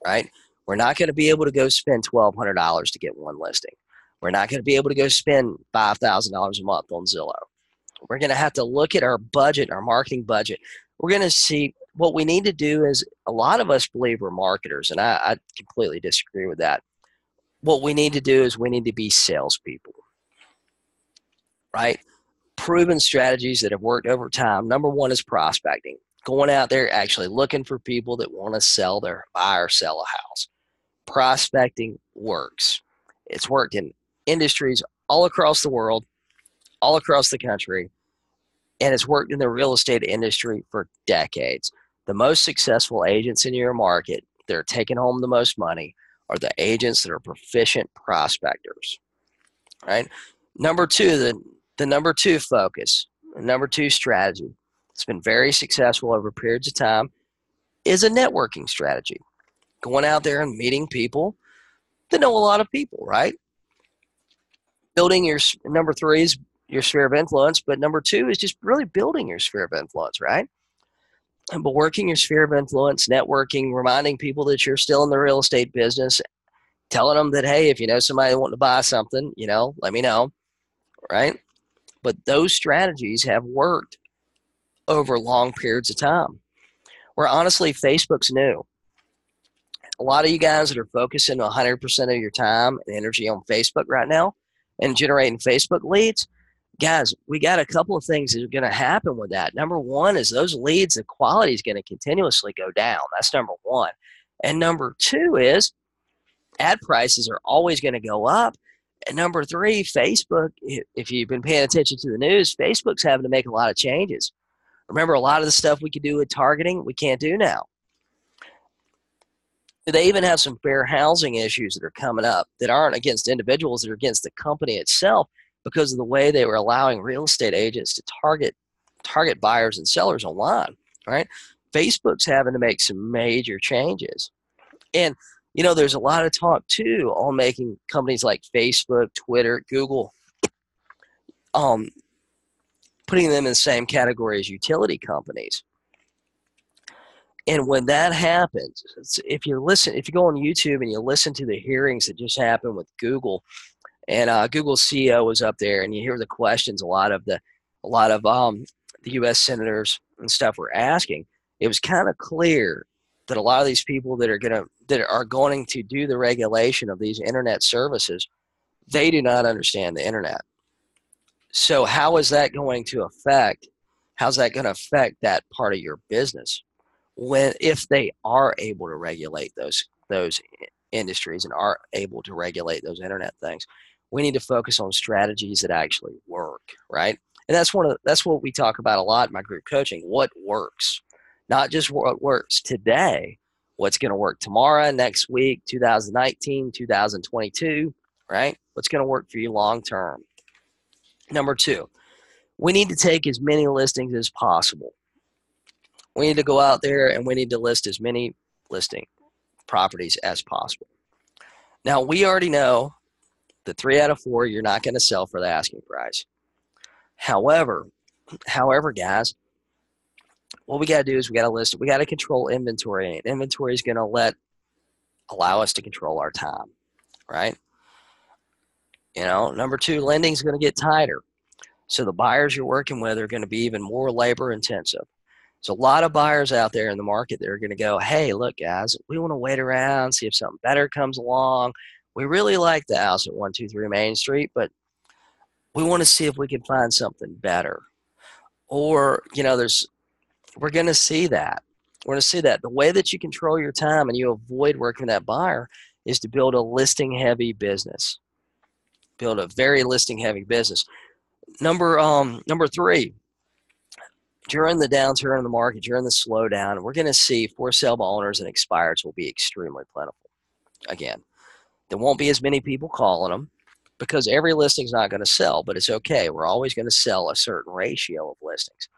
right? We're not going to be able to go spend $1,200 to get one listing. We're not going to be able to go spend $5,000 a month on Zillow. We're going to have to look at our budget, our marketing budget. We're going to see what we need to do is a lot of us believe we're marketers, and I completely disagree with that. What we need to do is we need to be salespeople, right? Proven strategies that have worked over time. Number one is prospecting. Going out there actually looking for people that want to buy or sell a house. Prospecting works. It's worked in industries all across the world, all across the country, and it's worked in the real estate industry for decades. The most successful agents in your market that are taking home the most money are the agents that are proficient prospectors, right? Number two, the number two focus, the number two strategy, it's been very successful over periods of time, is a networking strategy. Going out there and meeting people that know a lot of people, right? Building number three is your sphere of influence, but number two is just really building your sphere of influence, right? But working your sphere of influence, networking, reminding people that you're still in the real estate business, telling them that, hey, if you know somebody wanting to buy something, let me know, right? But those strategies have worked over long periods of time. Where honestly, Facebook's new. A lot of you guys that are focusing 100% of your time and energy on Facebook right now and generating Facebook leads, guys, we got a couple of things that are going to happen with that. Number one is those leads, the quality is going to continuously go down. That's number one. And number two is ad prices are always going to go up. And number three, Facebook, if you've been paying attention to the news, Facebook's having to make a lot of changes. Remember, a lot of the stuff we could do with targeting, we can't do now. They even have some fair housing issues that are coming up that aren't against individuals, that are against the company itself because of the way they were allowing real estate agents to target buyers and sellers online, right? Facebook's having to make some major changes. And, there's a lot of talk, too, on making companies like Facebook, Twitter, Google, putting them in the same category as utility companies. And when that happens, if you go on YouTube and you listen to the hearings that just happened with Google, and Google's CEO was up there, and you hear the questions a lot of the U.S. senators and stuff were asking, it was kind of clear that a lot of these people that are going to do the regulation of these internet services, they do not understand the internet. So how's that going to affect that part of your business if they are able to regulate those industries and are able to regulate those internet things? We need to focus on strategies that actually work, right? And that's what we talk about a lot in my group coaching. What works, not just what works today, what's going to work tomorrow, next week, 2019, 2022, right? What's going to work for you long term. Number two, we need to take as many listings as possible. We need to go out there and we need to list as many listing properties as possible. Now, we already know that 3 out of 4, you're not going to sell for the asking price. However, guys, what we got to do is we got to list it. We got to control inventory. And inventory is going to allow us to control our time, right? Number two, lending is going to get tighter. So the buyers you're working with are going to be even more labor intensive. There's a lot of buyers out there in the market that are going to go, hey, look, guys, we want to wait around, see if something better comes along. We really like the house at 123 Main Street, but we want to see if we can find something better. Or, we're going to see that. We're going to see that. The way that you control your time and you avoid working with that buyer is to build a listing-heavy business. Build a very listing-heavy business. Number three, during the downturn in the market, during the slowdown, we're going to see for sale by owners and expireds will be extremely plentiful. Again, there won't be as many people calling them because every listing's not going to sell, but it's okay. We're always going to sell a certain ratio of listings.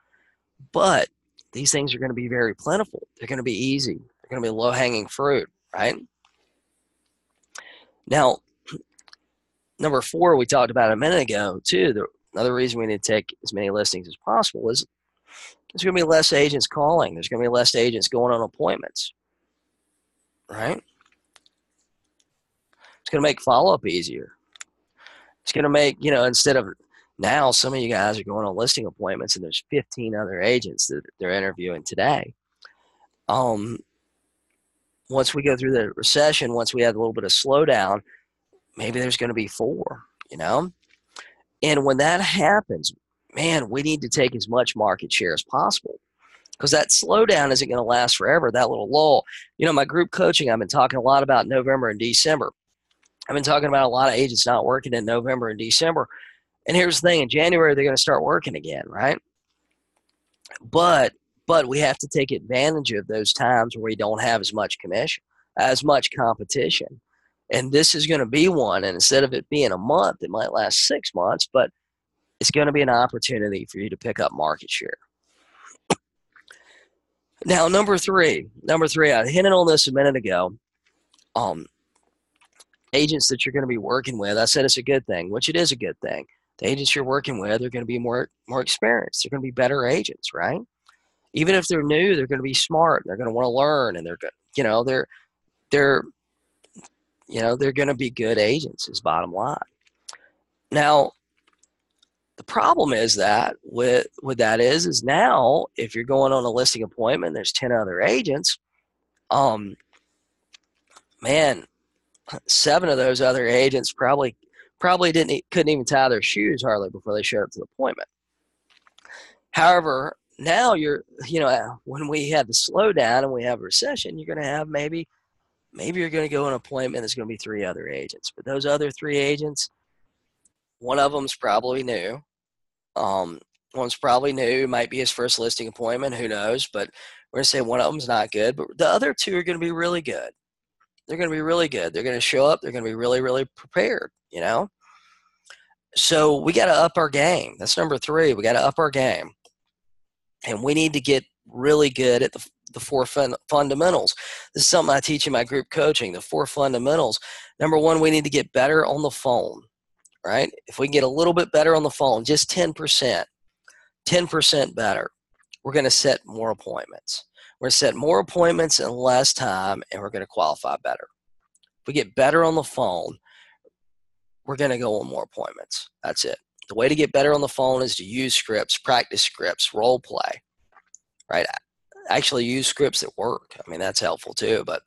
But these things are going to be very plentiful. They're going to be easy. They're going to be low-hanging fruit, right? Now, number 4, we talked about a minute ago, too. Another reason we need to take as many listings as possible is there's going to be less agents calling. There's going to be less agents going on appointments, right? It's going to make follow-up easier. It's going to make, instead of now, some of you guys are going on listing appointments and there's 15 other agents that they're interviewing today. Once we go through the recession, once we have a little bit of slowdown, maybe there's going to be 4, And when that happens, man, we need to take as much market share as possible because that slowdown isn't going to last forever, that little lull. My group coaching, I've been talking a lot about November and December. I've been talking about a lot of agents not working in November and December. And here's the thing, in January, they're going to start working again, right? But we have to take advantage of those times where we don't have as much commission, as much competition. And this is going to be one. And instead of it being a month, it might last 6 months, but it's going to be an opportunity for you to pick up market share. Now, number three, I hinted on this a minute ago. Agents that you're going to be working with, I said it's a good thing, which it is a good thing. The agents you're working with are going to be more experienced. They're going to be better agents, right? Even if they're new, they're going to be smart. They're going to want to learn, and they're going to be good agents. Is bottom line. Now, the problem is that with that is now if you're going on a listing appointment, there's 10 other agents. Man, 7 of those other agents probably couldn't even tie their shoes hardly before they showed up to the appointment. However, now when we have the slowdown and we have a recession, you're going to have maybe you're going to go on an appointment. There's going to be 3 other agents, but those other 3 agents, one of them's probably new. One's probably new, might be his first listing appointment, who knows? But we're going to say one of them's not good, but the other 2 are going to be really good. They're going to be really good. They're going to show up. They're going to be really, really prepared, So we got to up our game. That's number 3. We got to up our game. And we need to get really good at the 4 fundamentals. This is something I teach in my group coaching, the 4 fundamentals. Number 1, we need to get better on the phone, right? If we get a little bit better on the phone, just 10% better, we're going to set more appointments. We're going to set more appointments in less time, and we're going to qualify better. If we get better on the phone, we're going to go on more appointments. That's it. The way to get better on the phone is to use scripts, practice scripts, role play, right? Actually use scripts that work. I mean, that's helpful too. But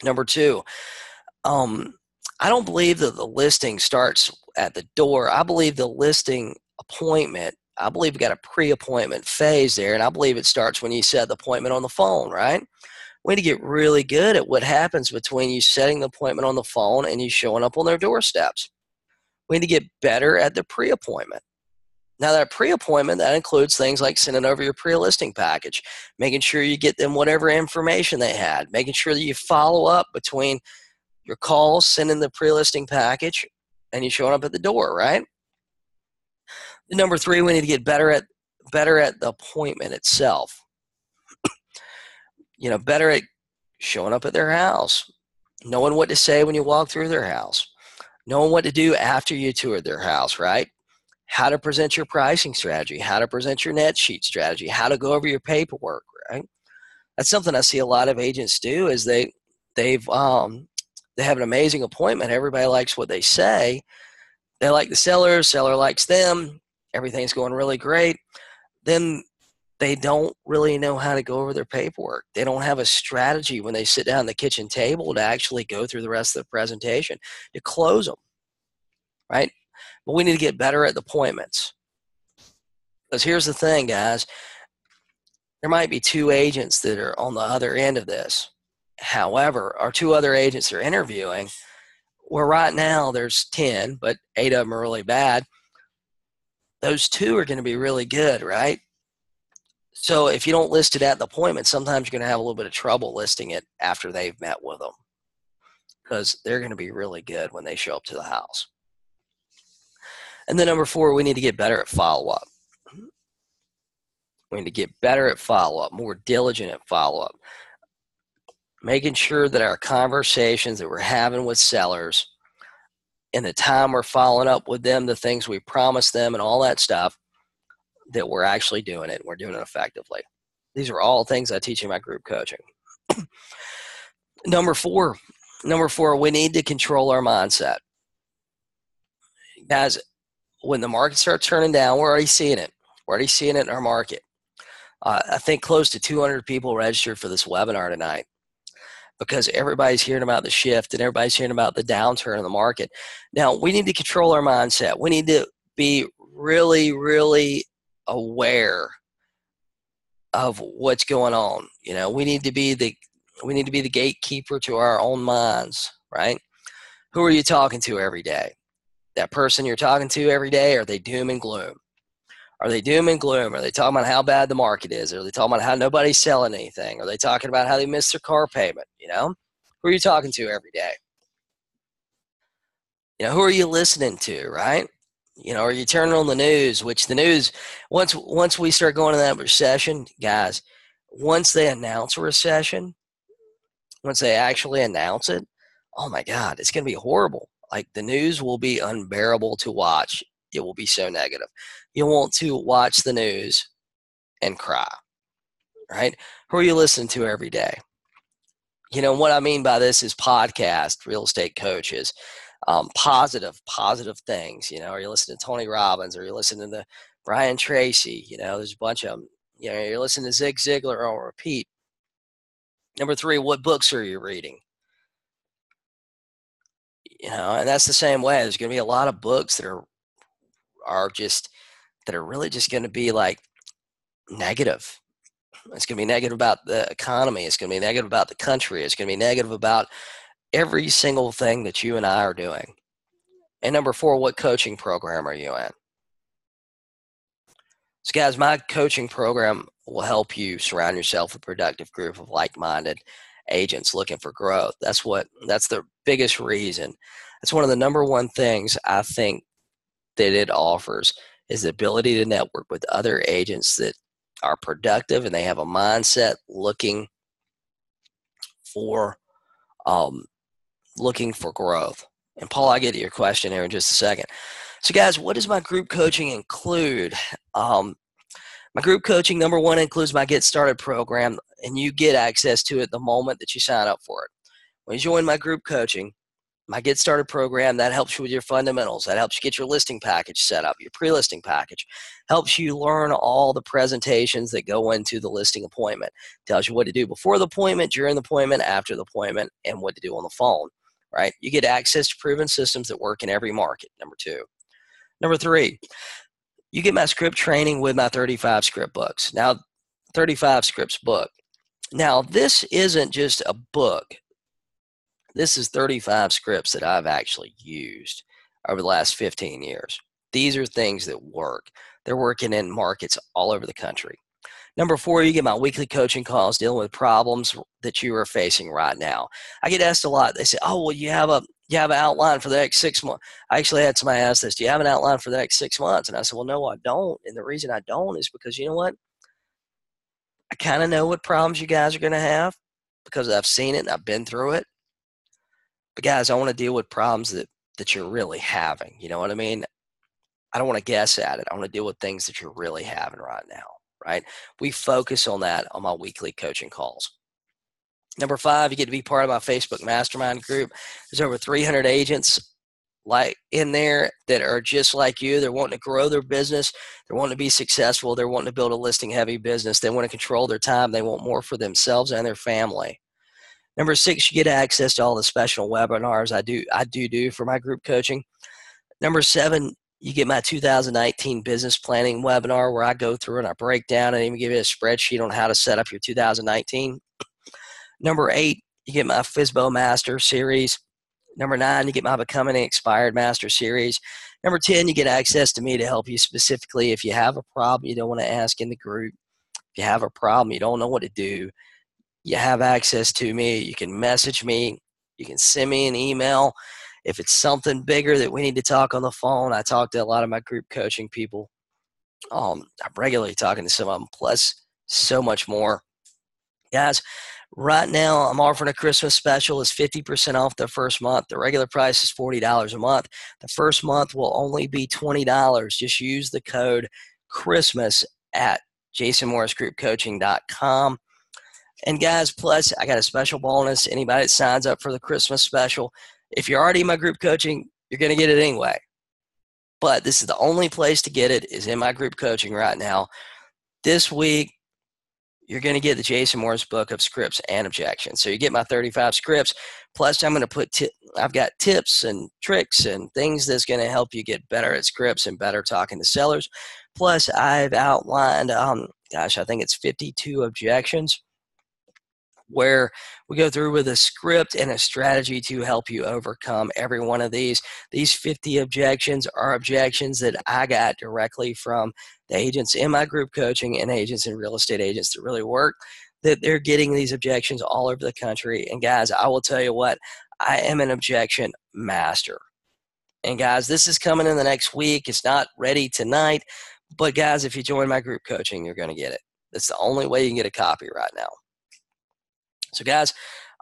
number 2, I don't believe that the listing starts at the door. I believe the listing appointment, I believe we got a pre-appointment phase there, and I believe it starts when you set the appointment on the phone, right? We need to get really good at what happens between you setting the appointment on the phone and you showing up on their doorsteps. We need to get better at the pre-appointment. Now, that pre-appointment, that includes things like sending over your pre-listing package, making sure you get them whatever information they had, making sure that you follow up between your calls, sending the pre-listing package, and you showing up at the door, right? Number 3, we need to get better at the appointment itself. Better at showing up at their house, knowing what to say when you walk through their house, knowing what to do after you tour their house, right? How to present your pricing strategy, how to present your net sheet strategy, how to go over your paperwork, right? That's something I see a lot of agents do is they have an amazing appointment. Everybody likes what they say. They like the seller likes them. Everything's going really great. Then they don't really know how to go over their paperwork. They don't have a strategy when they sit down at the kitchen table to actually go through the rest of the presentation to close them, right? But we need to get better at the appointments. Because here's the thing, guys. There might be 2 agents that are on the other end of this. However, our 2 other agents are interviewing. Well, right now there's 10, but 8 of them are really bad. Those 2 are going to be really good, right? So if you don't list it at the appointment, sometimes you're going to have a little bit of trouble listing it after they've met with them, because they're going to be really good when they show up to the house. And then number 4, we need to get better at follow-up. We need to get better at follow-up, more diligent at follow-up, making sure that our conversations that we're having with sellers and the time we're following up with them, the things we promised them and all that stuff, that we're actually doing it and we're doing it effectively. These are all things I teach in my group coaching. Number four, we need to control our mindset. Guys, when the market starts turning down, we're already seeing it. We're already seeing it in our market. I think close to 200 people registered for this webinar tonight, because everybody's hearing about the shift and everybody's hearing about the downturn in the market. Now, we need to control our mindset. We need to be really, really aware of what's going on. You know, we need to be the gatekeeper to our own minds, right? Who are you talking to every day? That person you're talking to every day, are they doom and gloom? Are they doom and gloom? Are they talking about how bad the market is? Are they talking about how nobody's selling anything? Are they talking about how they missed their car payment? You know, who are you talking to every day? You know, who are you listening to, right? You know, are you turning on the news? Which the news, once we start going to that recession, guys, once they announce a recession, once they actually announce it, oh my God, it's going to be horrible. Like, the news will be unbearable to watch. It will be so negative. You'll want to watch the news and cry, right? Who are you listening to every day? You know, what I mean by this is podcast, real estate coaches, positive things. You know, are you listening to Tony Robbins? Are you listening to Brian Tracy? You know, there's a bunch of them. You know, you're listening to Zig Ziglar on repeat. Number 3, what books are you reading? You know, and that's the same way. There's going to be a lot of books that are really just going to be like negative. It's going to be negative about the economy. It's going to be negative about the country. It's going to be negative about every single thing that you and I are doing. And number 4, what coaching program are you in? So guys, my coaching program will help you surround yourself with a productive group of like-minded agents looking for growth. That's the biggest reason. That's one of the number one things I think that it offers, is the ability to network with other agents that are productive and they have a mindset looking for growth. And Paul, I'll get to your question here in just a second. So guys, what does my group coaching include? My group coaching, number 1, includes my Get Started program, and you get access to it the moment that you sign up for it. When you join my group coaching, my Get Started program, that helps you with your fundamentals. That helps you get your listing package set up, your pre-listing package. Helps you learn all the presentations that go into the listing appointment. Tells you what to do before the appointment, during the appointment, after the appointment, and what to do on the phone, right? You get access to proven systems that work in every market, number 2. Number 3, you get my script training with my 35 script books. Now, 35 scripts book. Now, this isn't just a book. This is 35 scripts that I've actually used over the last 15 years. These are things that work. They're working in markets all over the country. Number 4, you get my weekly coaching calls dealing with problems that you are facing right now. I get asked a lot. They say, oh, well, you have an outline for the next 6 months. I actually had somebody ask this, do you have an outline for the next 6 months? And I said, well, no, I don't. And the reason I don't is because, you know what? I kind of know what problems you guys are going to have because I've seen it and I've been through it. But guys, I want to deal with problems that you're really having. You know what I mean? I don't want to guess at it. I want to deal with things that you're really having right now, right? We focus on that on my weekly coaching calls. Number 5, you get to be part of my Facebook mastermind group. There's over 300 agents like in there that are just like you. They're wanting to grow their business. They're wanting to be successful. They're wanting to build a listing heavy business. They want to control their time. They want more for themselves and their family. Number 6, you get access to all the special webinars I do for my group coaching. Number 7, you get my 2019 business planning webinar where I go through and I break down and even give you a spreadsheet on how to set up your 2019. Number 8, you get my FSBO Master Series. Number 9, you get my Becoming an Expired Master Series. Number 10, you get access to me to help you specifically if you have a problem you don't want to ask in the group. If you have a problem, you don't know what to do, you have access to me. You can message me. You can send me an email. If it's something bigger that we need to talk on the phone, I talk to a lot of my group coaching people. I'm regularly talking to some of them, plus so much more. Guys, right now I'm offering a Christmas special. It's 50% off the first month. The regular price is $40 a month. The first month will only be $20. Just use the code Christmas at jasonmorrisgroupcoaching.com. And guys, plus I got a special bonus. Anybody that signs up for the Christmas special, if you're already in my group coaching, you're going to get it anyway. But this is the only place to get it is in my group coaching right now. This week, you're going to get the Jason Morris book of scripts and objections. So you get my 35 scripts. Plus, I'm going to put I've got tips and tricks and things that's going to help you get better at scripts and better talking to sellers. Plus, I've outlined, I think it's 52 objections, where we go through with a script and a strategy to help you overcome every one of these. These 50 objections are objections that I got directly from the agents in my group coaching and agents and real estate agents that really work, that they're getting these objections all over the country. And guys, I will tell you what, I am an objection master. And guys, this is coming in the next week. It's not ready tonight, but guys, if you join my group coaching, you're going to get it. That's the only way you can get a copy right now. So guys,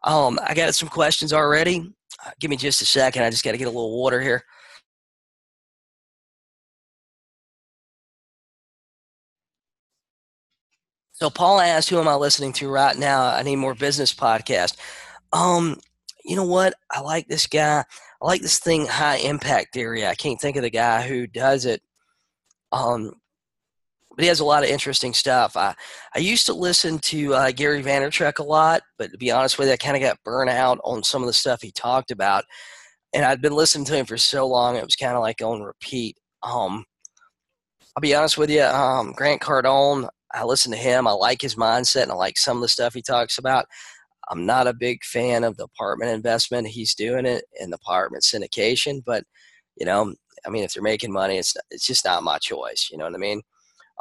I got some questions already. Give me just a second. I just got to get a little water here. So Paul asked, who am I listening to right now? I need more business podcast. Um, you know what? I like this guy. I like this thing, high impact theory. I can't think of the guy who does it. But he has a lot of interesting stuff. I used to listen to Gary Vaynerchuk a lot, but to be honest with you, I kind of got burnt out on some of the stuff he talked about. And I'd been listening to him for so long, it was kind of like on repeat. I'll be honest with you, Grant Cardone, I listen to him. I like his mindset and I like some of the stuff he talks about. I'm not a big fan of the apartment investment. He's doing it in the apartment syndication, but I mean, if they're making money, it's just not my choice. You know what I mean?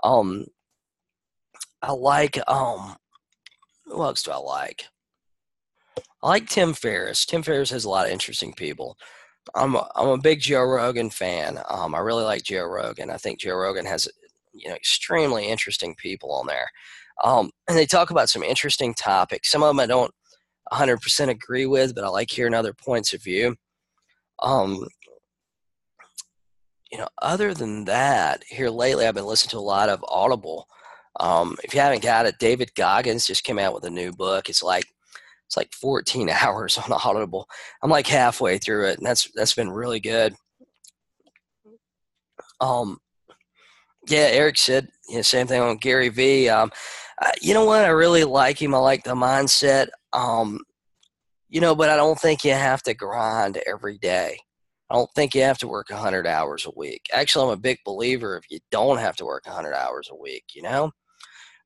Um, I like who else do I like? I like Tim Ferriss. Tim Ferriss has a lot of interesting people. I'm a big Joe Rogan fan. I really like Joe Rogan. I think Joe Rogan has extremely interesting people on there. And they talk about some interesting topics. Some of them I don't 100% agree with, but I like hearing other points of view. Um, other than that, here lately I've been listening to a lot of Audible. If you haven't got it, David Goggins just came out with a new book. It's like 14 hours on Audible. I'm like halfway through it, and that's been really good. Um, yeah, Eric said same thing on Gary V. You know what? I really like him. I like the mindset. But I don't think you have to grind every day. I don't think you have to work 100 hours a week. Actually, I'm a big believer if you don't have to work 100 hours a week,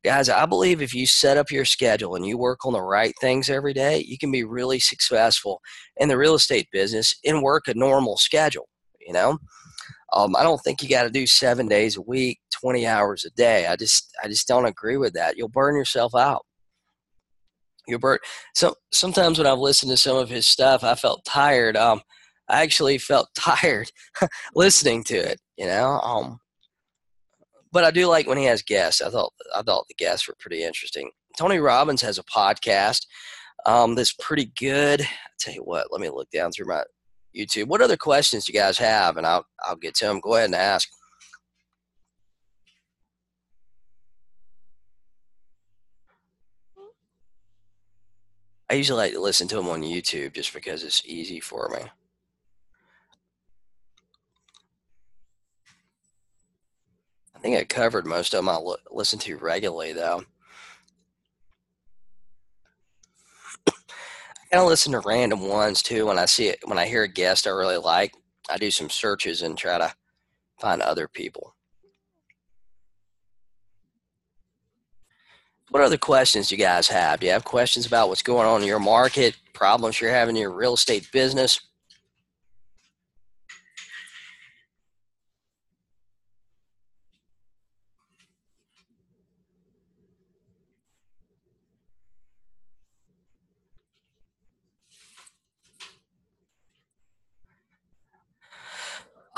Guys, I believe if you set up your schedule and you work on the right things every day, you can be really successful in the real estate business and work a normal schedule, I don't think you got to do 7 days a week, 20 hours a day. I just don't agree with that. You'll burn yourself out. So sometimes when I've listened to some of his stuff, I felt tired. I actually felt tired listening to it, but I do like when he has guests. I thought the guests were pretty interesting. Tony Robbins has a podcast that's pretty good. I tell you what, let me look down through my YouTube. What other questions do you guys have? And I'll get to them. Go ahead and ask. I usually like to listen to them on YouTube just because it's easy for me. I think I covered most of them. I listen to regularly though. I kind of listen to random ones too when I see it. When I hear a guest I really like, I do some searches and try to find other people. What other questions do you guys have? Do you have questions about what's going on in your market, problems you're having in your real estate business?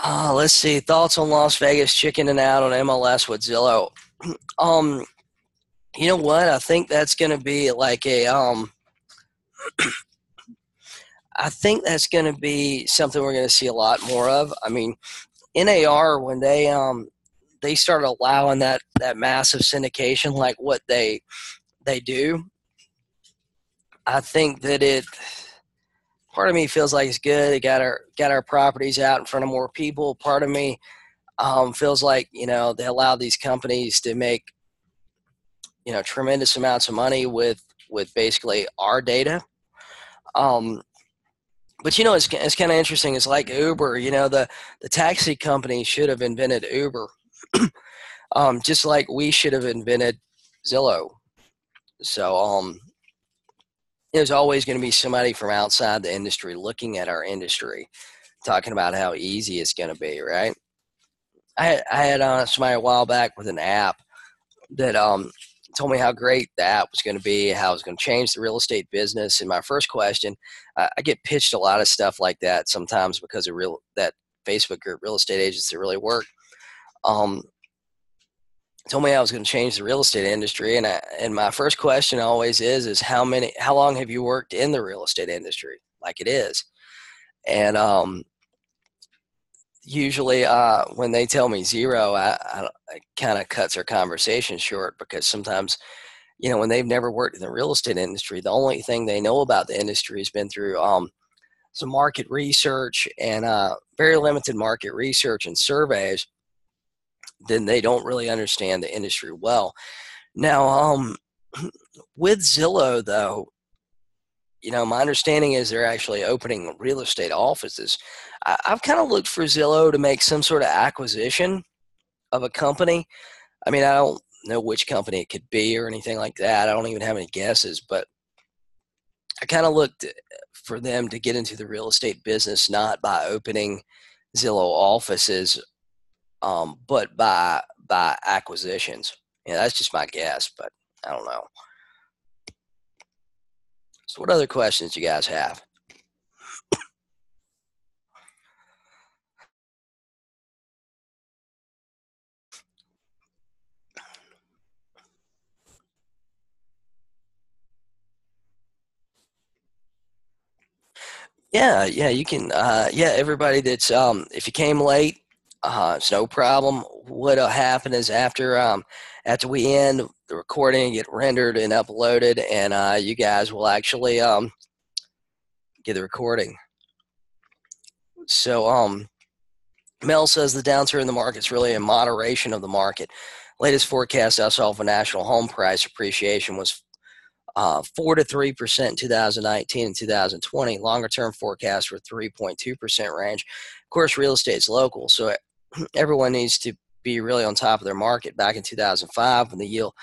Let's see. Thoughts on Las Vegas chickening out on MLS with Zillow? Um, you know what? I think that's going to be like a I think that's going to be something we're going to see a lot more of. I mean, NAR when they started allowing that massive syndication like what they do, I think that it part of me feels like it's good. It got our properties out in front of more people. Part of me feels like they allow these companies to make tremendous amounts of money with basically our data. Um, but it's kind of interesting. It's like Uber. The taxi company should have invented Uber, just like we should have invented Zillow. So there's always going to be somebody from outside the industry looking at our industry, talking about how easy it's going to be, right? I had somebody a while back with an app that told me how great the app was going to be, how it was going to change the real estate business. And my first question, I get pitched a lot of stuff like that sometimes because of that Facebook group, Real Estate Agents That Really Work. Um, Told me how I was going to change the real estate industry, and my first question always is how long have you worked in the real estate industry, like it is? And usually when they tell me zero, it kind of cuts our conversation short, because sometimes when they've never worked in the real estate industry, the only thing they know about the industry has been through some market research and very limited market research and surveys. Then they don't really understand the industry well. Now, with Zillow, though, my understanding is they're actually opening real estate offices. I've kind of looked for Zillow to make some sort of acquisition of a company. I mean, I don't know which company it could be or anything like that. I don't even have any guesses, but I kind of looked for them to get into the real estate business, not by opening Zillow offices, but by acquisitions. That's just my guess, but I don't know. So, what other questions do you guys have? Yeah, yeah, you can. Yeah, everybody that's if you came late, it's no problem. What'll happen is after we end the recording, get rendered and uploaded, and you guys will actually get the recording. So Mel says the downturn in the market is really a moderation of the market. Latest forecast I saw for national home price appreciation was 4 to 3% in 2019 and 2020. Longer term forecasts were 3.2% range. Of course, real estate is local, so everyone needs to be really on top of their market. Back in 2005, when the yield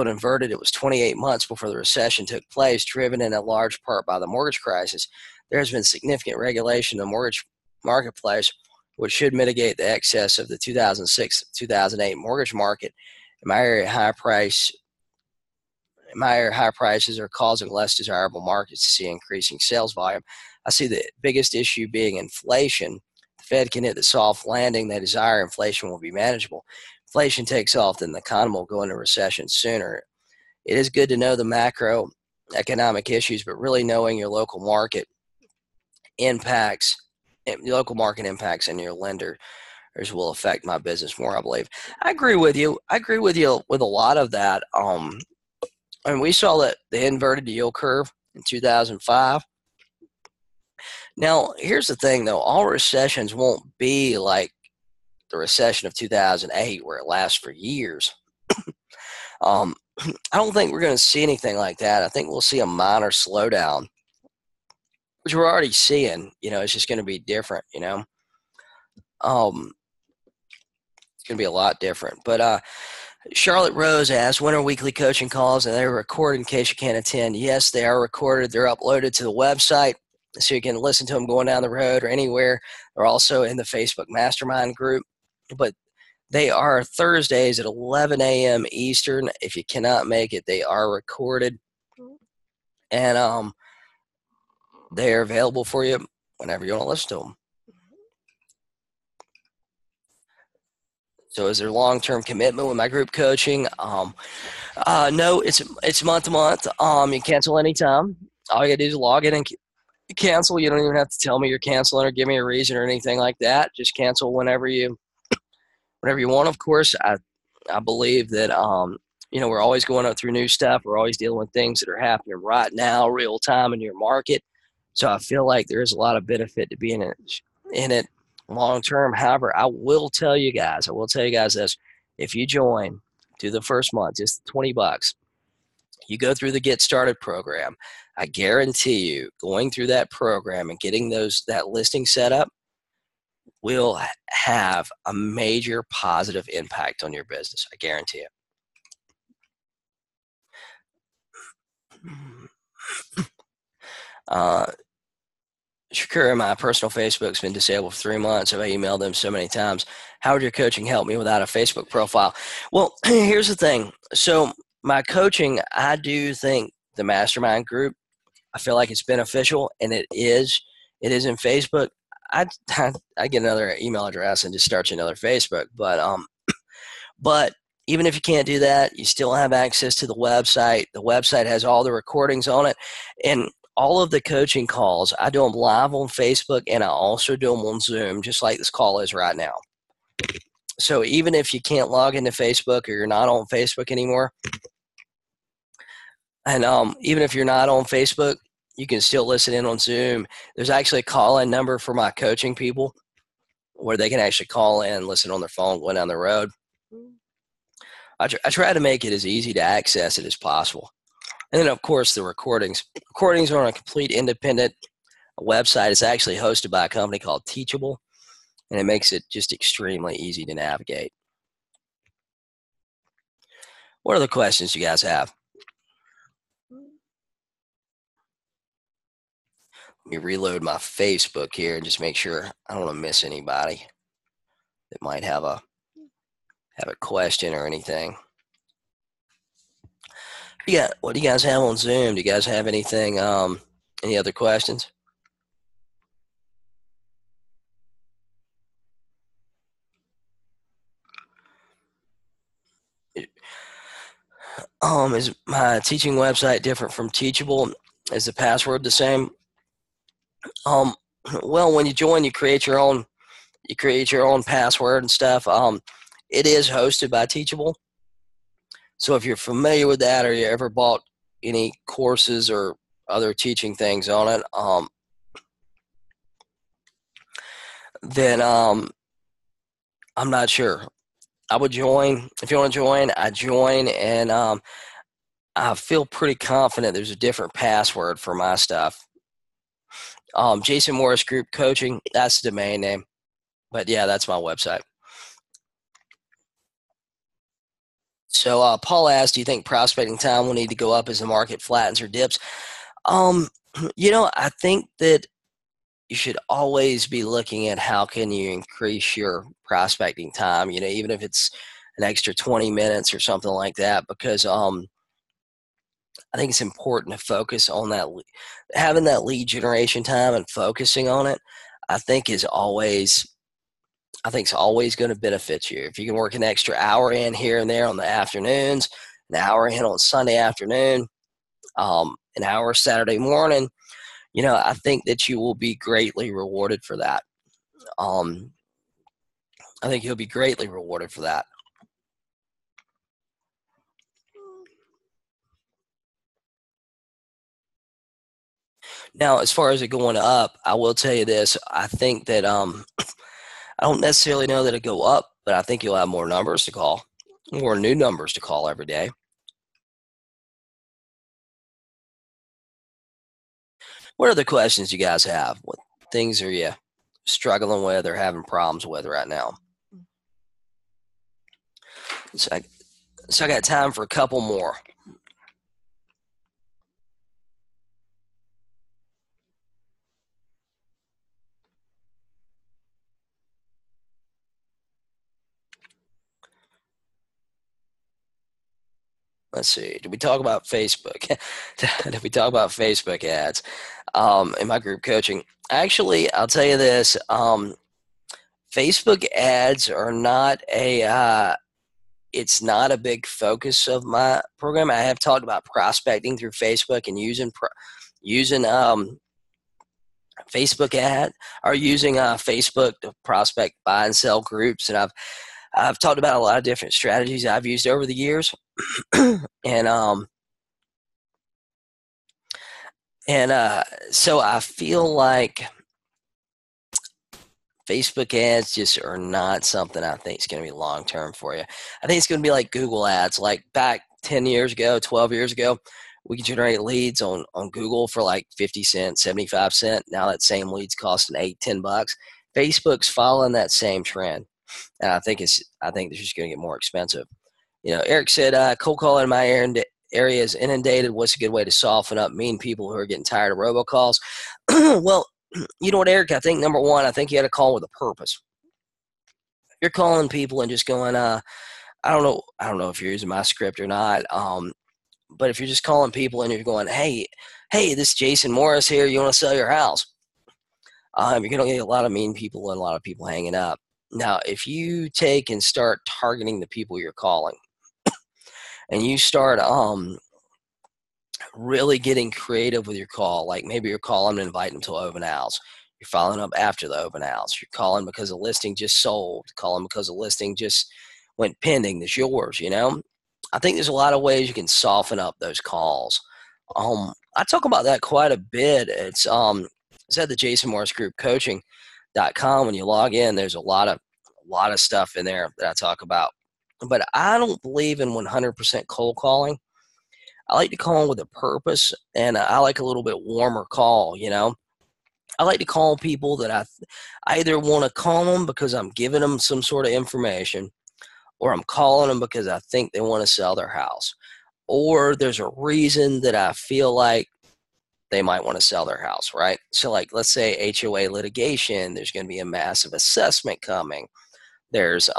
inverted, it was 28 months before the recession took place, driven in a large part by the mortgage crisis. There has been significant regulation in the mortgage marketplace, which should mitigate the excess of the 2006-2008 mortgage market. In my area, high prices are causing less desirable markets to see increasing sales volume. I see the biggest issue being inflation. The Fed can hit the soft landing they desire. Inflation will be manageable. Inflation takes off, then the economy will go into recession sooner. It is good to know the macroeconomic issues, but really knowing your impacts, local market impacts, and your lenders will affect my business more, I believe. I agree with you. I agree with you with a lot of that. And we saw that the inverted yield curve in 2005. Now, here's the thing, though. All recessions won't be like the recession of 2008, where it lasts for years. Um, I don't think we're going to see anything like that. I think we'll see a minor slowdown, which we're already seeing. It's just going to be different. It's going to be a lot different. But Charlotte Rose asked, when are weekly coaching calls? And they're recorded in case you can't attend. Yes, they are recorded. They're uploaded to the website, so you can listen to them going down the road or anywhere. They're also in the Facebook Mastermind group. But they are Thursdays at 11 a.m. Eastern. If you cannot make it, they are recorded. And they are available for you whenever you want to listen to them. So is there long-term commitment with my group coaching? No, it's month to month. You cancel anytime. All you gotta do is log in and cancel. You don't even have to tell me you're canceling or give me a reason or anything like that. Just cancel whenever you want. Of course, I believe that we're always going up through new stuff. We're always dealing with things that are happening right now, real time in your market. So I feel like there is a lot of benefit to being in it long term. However, I will tell you guys this: if you join, do the first month, just $20. You go through the Get Started program. I guarantee you, going through that program and getting that listing set up will have a major positive impact on your business. I guarantee it. Uh, Shakur, my personal Facebook's been disabled for 3 months. I've emailed them so many times. How would your coaching help me without a Facebook profile? Well, here's the thing. So my coaching, I do think the mastermind group, I feel like it's beneficial, and it is. It is in Facebook. I get another email address and just start you another Facebook. But even if you can't do that, you still have access to the website. The website has all the recordings on it, and all of the coaching calls, I do them live on Facebook, and I also do them on Zoom, just like this call is right now. So even if you can't log into Facebook or you're not on Facebook anymore, and even if you're not on Facebook, you can still listen in on Zoom. There's actually a call-in number for my coaching people where they can actually call in, listen on their phone, going down the road. I try to make it as easy to access it as possible. And then, of course, the recordings. Recordings are on a complete independent website. It's actually hosted by a company called Teachable, and it makes it just extremely easy to navigate. What other questions you guys have? Let me reload my Facebook here and just make sure I don't want to miss anybody that might have a question or anything. Yeah, what do you guys have on Zoom? Do you guys have anything? Any other questions? Is my teaching website different from Teachable? Is the password the same? Well, when you join, you create your own password and stuff. It is hosted by Teachable. So if you're familiar with that, or you ever bought any courses or other teaching things on it, then I'm not sure. I would join. If you want to join, I join, and I feel pretty confident there's a different password for my stuff. Jason Morris Group Coaching, that's the domain name. But yeah, that's my website. So Paul asked, do you think prospecting time will need to go up as the market flattens or dips? I think that you should always be looking at how can you increase your prospecting time, even if it's an extra 20 minutes or something like that, because I think it's important to focus on that, having that lead generation time and focusing on it. I think it's always going to benefit you. If you can work an extra hour in here and there on the afternoons, an hour in on Sunday afternoon, an hour Saturday morning, I think that you will be greatly rewarded for that. I think you'll be greatly rewarded for that. Now, as far as it going up, I will tell you this. I think that I don't necessarily know that it'll go up, but I think you'll have more numbers to call, more new numbers to call every day. What other questions you guys have? What things are you struggling with or having problems with right now? So I got time for a couple more. Let's see. Did we talk about Facebook? Did we talk about Facebook ads in my group coaching? Actually, I'll tell you this. Facebook ads are not it's not a big focus of my program. I have talked about prospecting through Facebook and using Facebook ad or using Facebook to prospect buy and sell groups, and I've talked about a lot of different strategies I've used over the years, and so I feel like Facebook ads just are not something I think is going to be long term for you. I think it's going to be like Google ads. Like back 10 years ago, 12 years ago, we could generate leads on Google for like 50 cents, 75 cents. Now that same leads costing $8, $10. Facebook's following that same trend. And I think they're just going to get more expensive. Eric said, cold calling in my area is inundated. What's a good way to soften up mean people who are getting tired of robocalls? Well, you know what, Eric? I think number one, I think you had to call with a purpose. You're calling people and just going, I don't know if you're using my script or not. But if you're just calling people and you're going, hey, this is Jason Morris here. You want to sell your house? You're going to get a lot of mean people and a lot of people hanging up. Now, if you take and start targeting the people you're calling, and you start really getting creative with your call, like maybe you're calling and inviting them to open house. You're following up after the open house. You're calling because a listing just sold. Calling because a listing just went pending. That's yours, I think there's a lot of ways you can soften up those calls. I talk about that quite a bit. It's at the Jason Morris Group Coaching.com. When you log in, there's a lot of stuff in there that I talk about. But I don't believe in 100% cold calling. I like to call with a purpose, and I like a little bit warmer call, I like to call people that I either want to call them because I'm giving them some sort of information, or I'm calling them because I think they want to sell their house, or there's a reason that I feel like they might want to sell their house, right? So like, let's say HOA litigation, there's going to be a massive assessment coming. There's,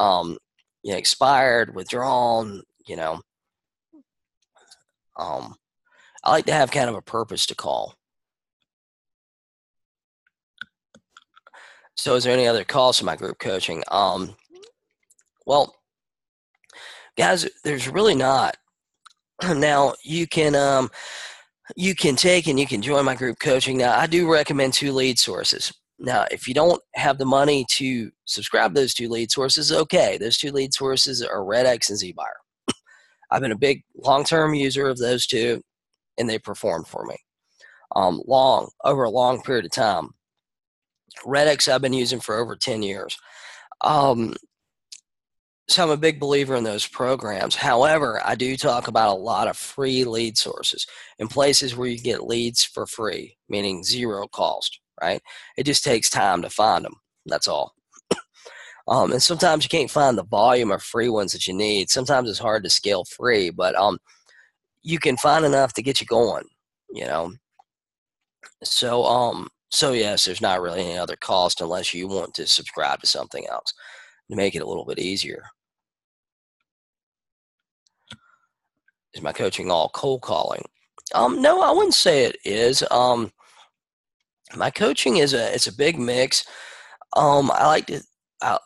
expired, withdrawn, I like to have kind of a purpose to call. So is there any other calls to my group coaching? Well, guys, there's really not. Now you can take and you can join my group coaching. Now I do recommend 2 lead sources. Now, if you don't have the money to subscribe to those 2 lead sources, okay. Those 2 lead sources are RedX and ZBuyer. I've been a big long-term user of those 2, and they performed for me over a long period of time. RedX I've been using for over 10 years. So I'm a big believer in those programs. However, I do talk about a lot of free lead sources in places where you get leads for free, meaning zero cost, right? It just takes time to find them. That's all. And sometimes you can't find the volume of free ones that you need. Sometimes it's hard to scale free, but you can find enough to get you going, So yes, there's not really any other cost unless you want to subscribe to something else to make it a little bit easier. Is my coaching all cold calling? No, I wouldn't say it is. My coaching it's a big mix. I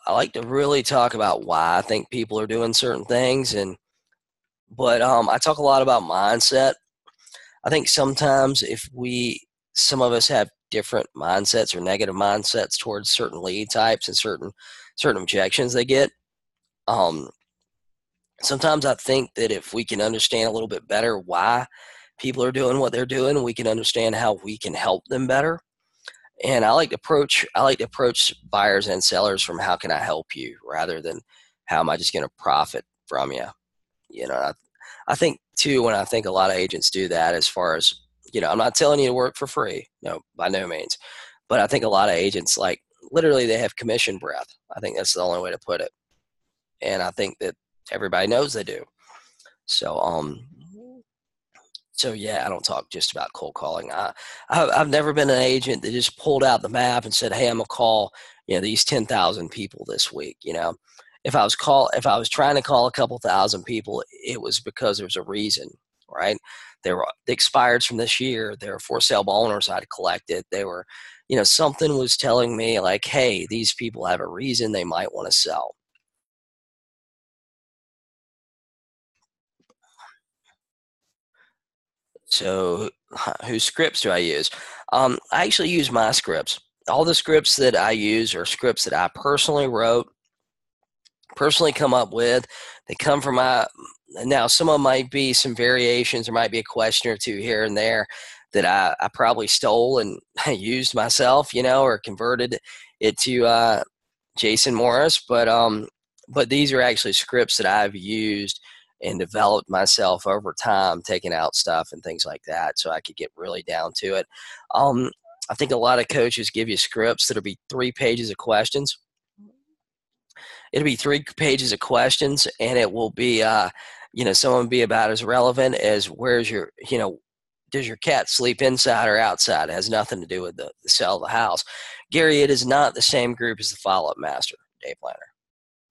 like to really talk about why I think people are doing certain things, but I talk a lot about mindset. I think sometimes some of us have different mindsets or negative mindsets towards certain lead types and certain objections they get. Sometimes I think that if we can understand a little bit better why people are doing what they're doing, we can understand how we can help them better. And I like to approach buyers and sellers from how can I help you rather than how am I just going to profit from you. I think too, when I think a lot of agents do that, as far as, I'm not telling you to work for free. No, by no means. But I think a lot of agents, like, literally they have commission breath. I think that's the only way to put it. And I think that everybody knows they do. So yeah, I don't talk just about cold calling. I've never been an agent that just pulled out the map and said, hey, I'm going to call, these 10,000 people this week. If I was trying to call a couple thousand people, it was because there was a reason, right? They were the expireds from this year. They were for sale owners I'd collected. They were, something was telling me like, hey, these people have a reason they might want to sell. So, whose scripts do I use? I actually use my scripts. All the scripts that I use are scripts that I personally wrote, personally come up with. They come from my. Now, some of them might be some variations. There might be a question or two here and there that I probably stole and used myself, or converted it to Jason Morris. But these are actually scripts that I've used and developed myself over time, taking out stuff and things like that, so I could get really down to it. I think a lot of coaches give you scripts that'll be 3 pages of questions. It'll be 3 pages of questions, and it will be, some will be about as relevant as where's your, does your cat sleep inside or outside? It has nothing to do with the sale of the house. Gary, it is not the same group as the follow-up master day planner.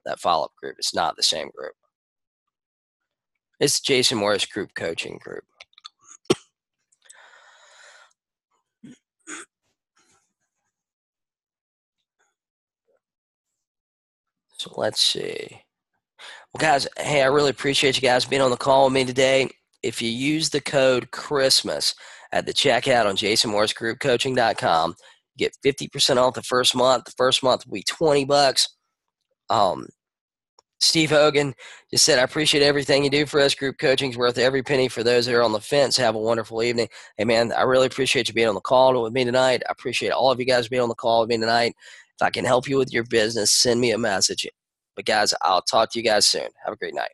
That follow-up group is not the same group. It's Jason Morris group coaching group. So let's see. Well, guys, hey, I really appreciate you guys being on the call with me today. If you use the code Christmas at the checkout on jasonmorrisgroupcoaching.com, you get 50% off the first month. The first month will be $20. Steve Hogan just said, I appreciate everything you do for us. Group coaching is worth every penny. For those that are on the fence, have a wonderful evening. Hey, man, I really appreciate you being on the call with me tonight. I appreciate all of you guys being on the call with me tonight. If I can help you with your business, send me a message. But, guys, I'll talk to you guys soon. Have a great night.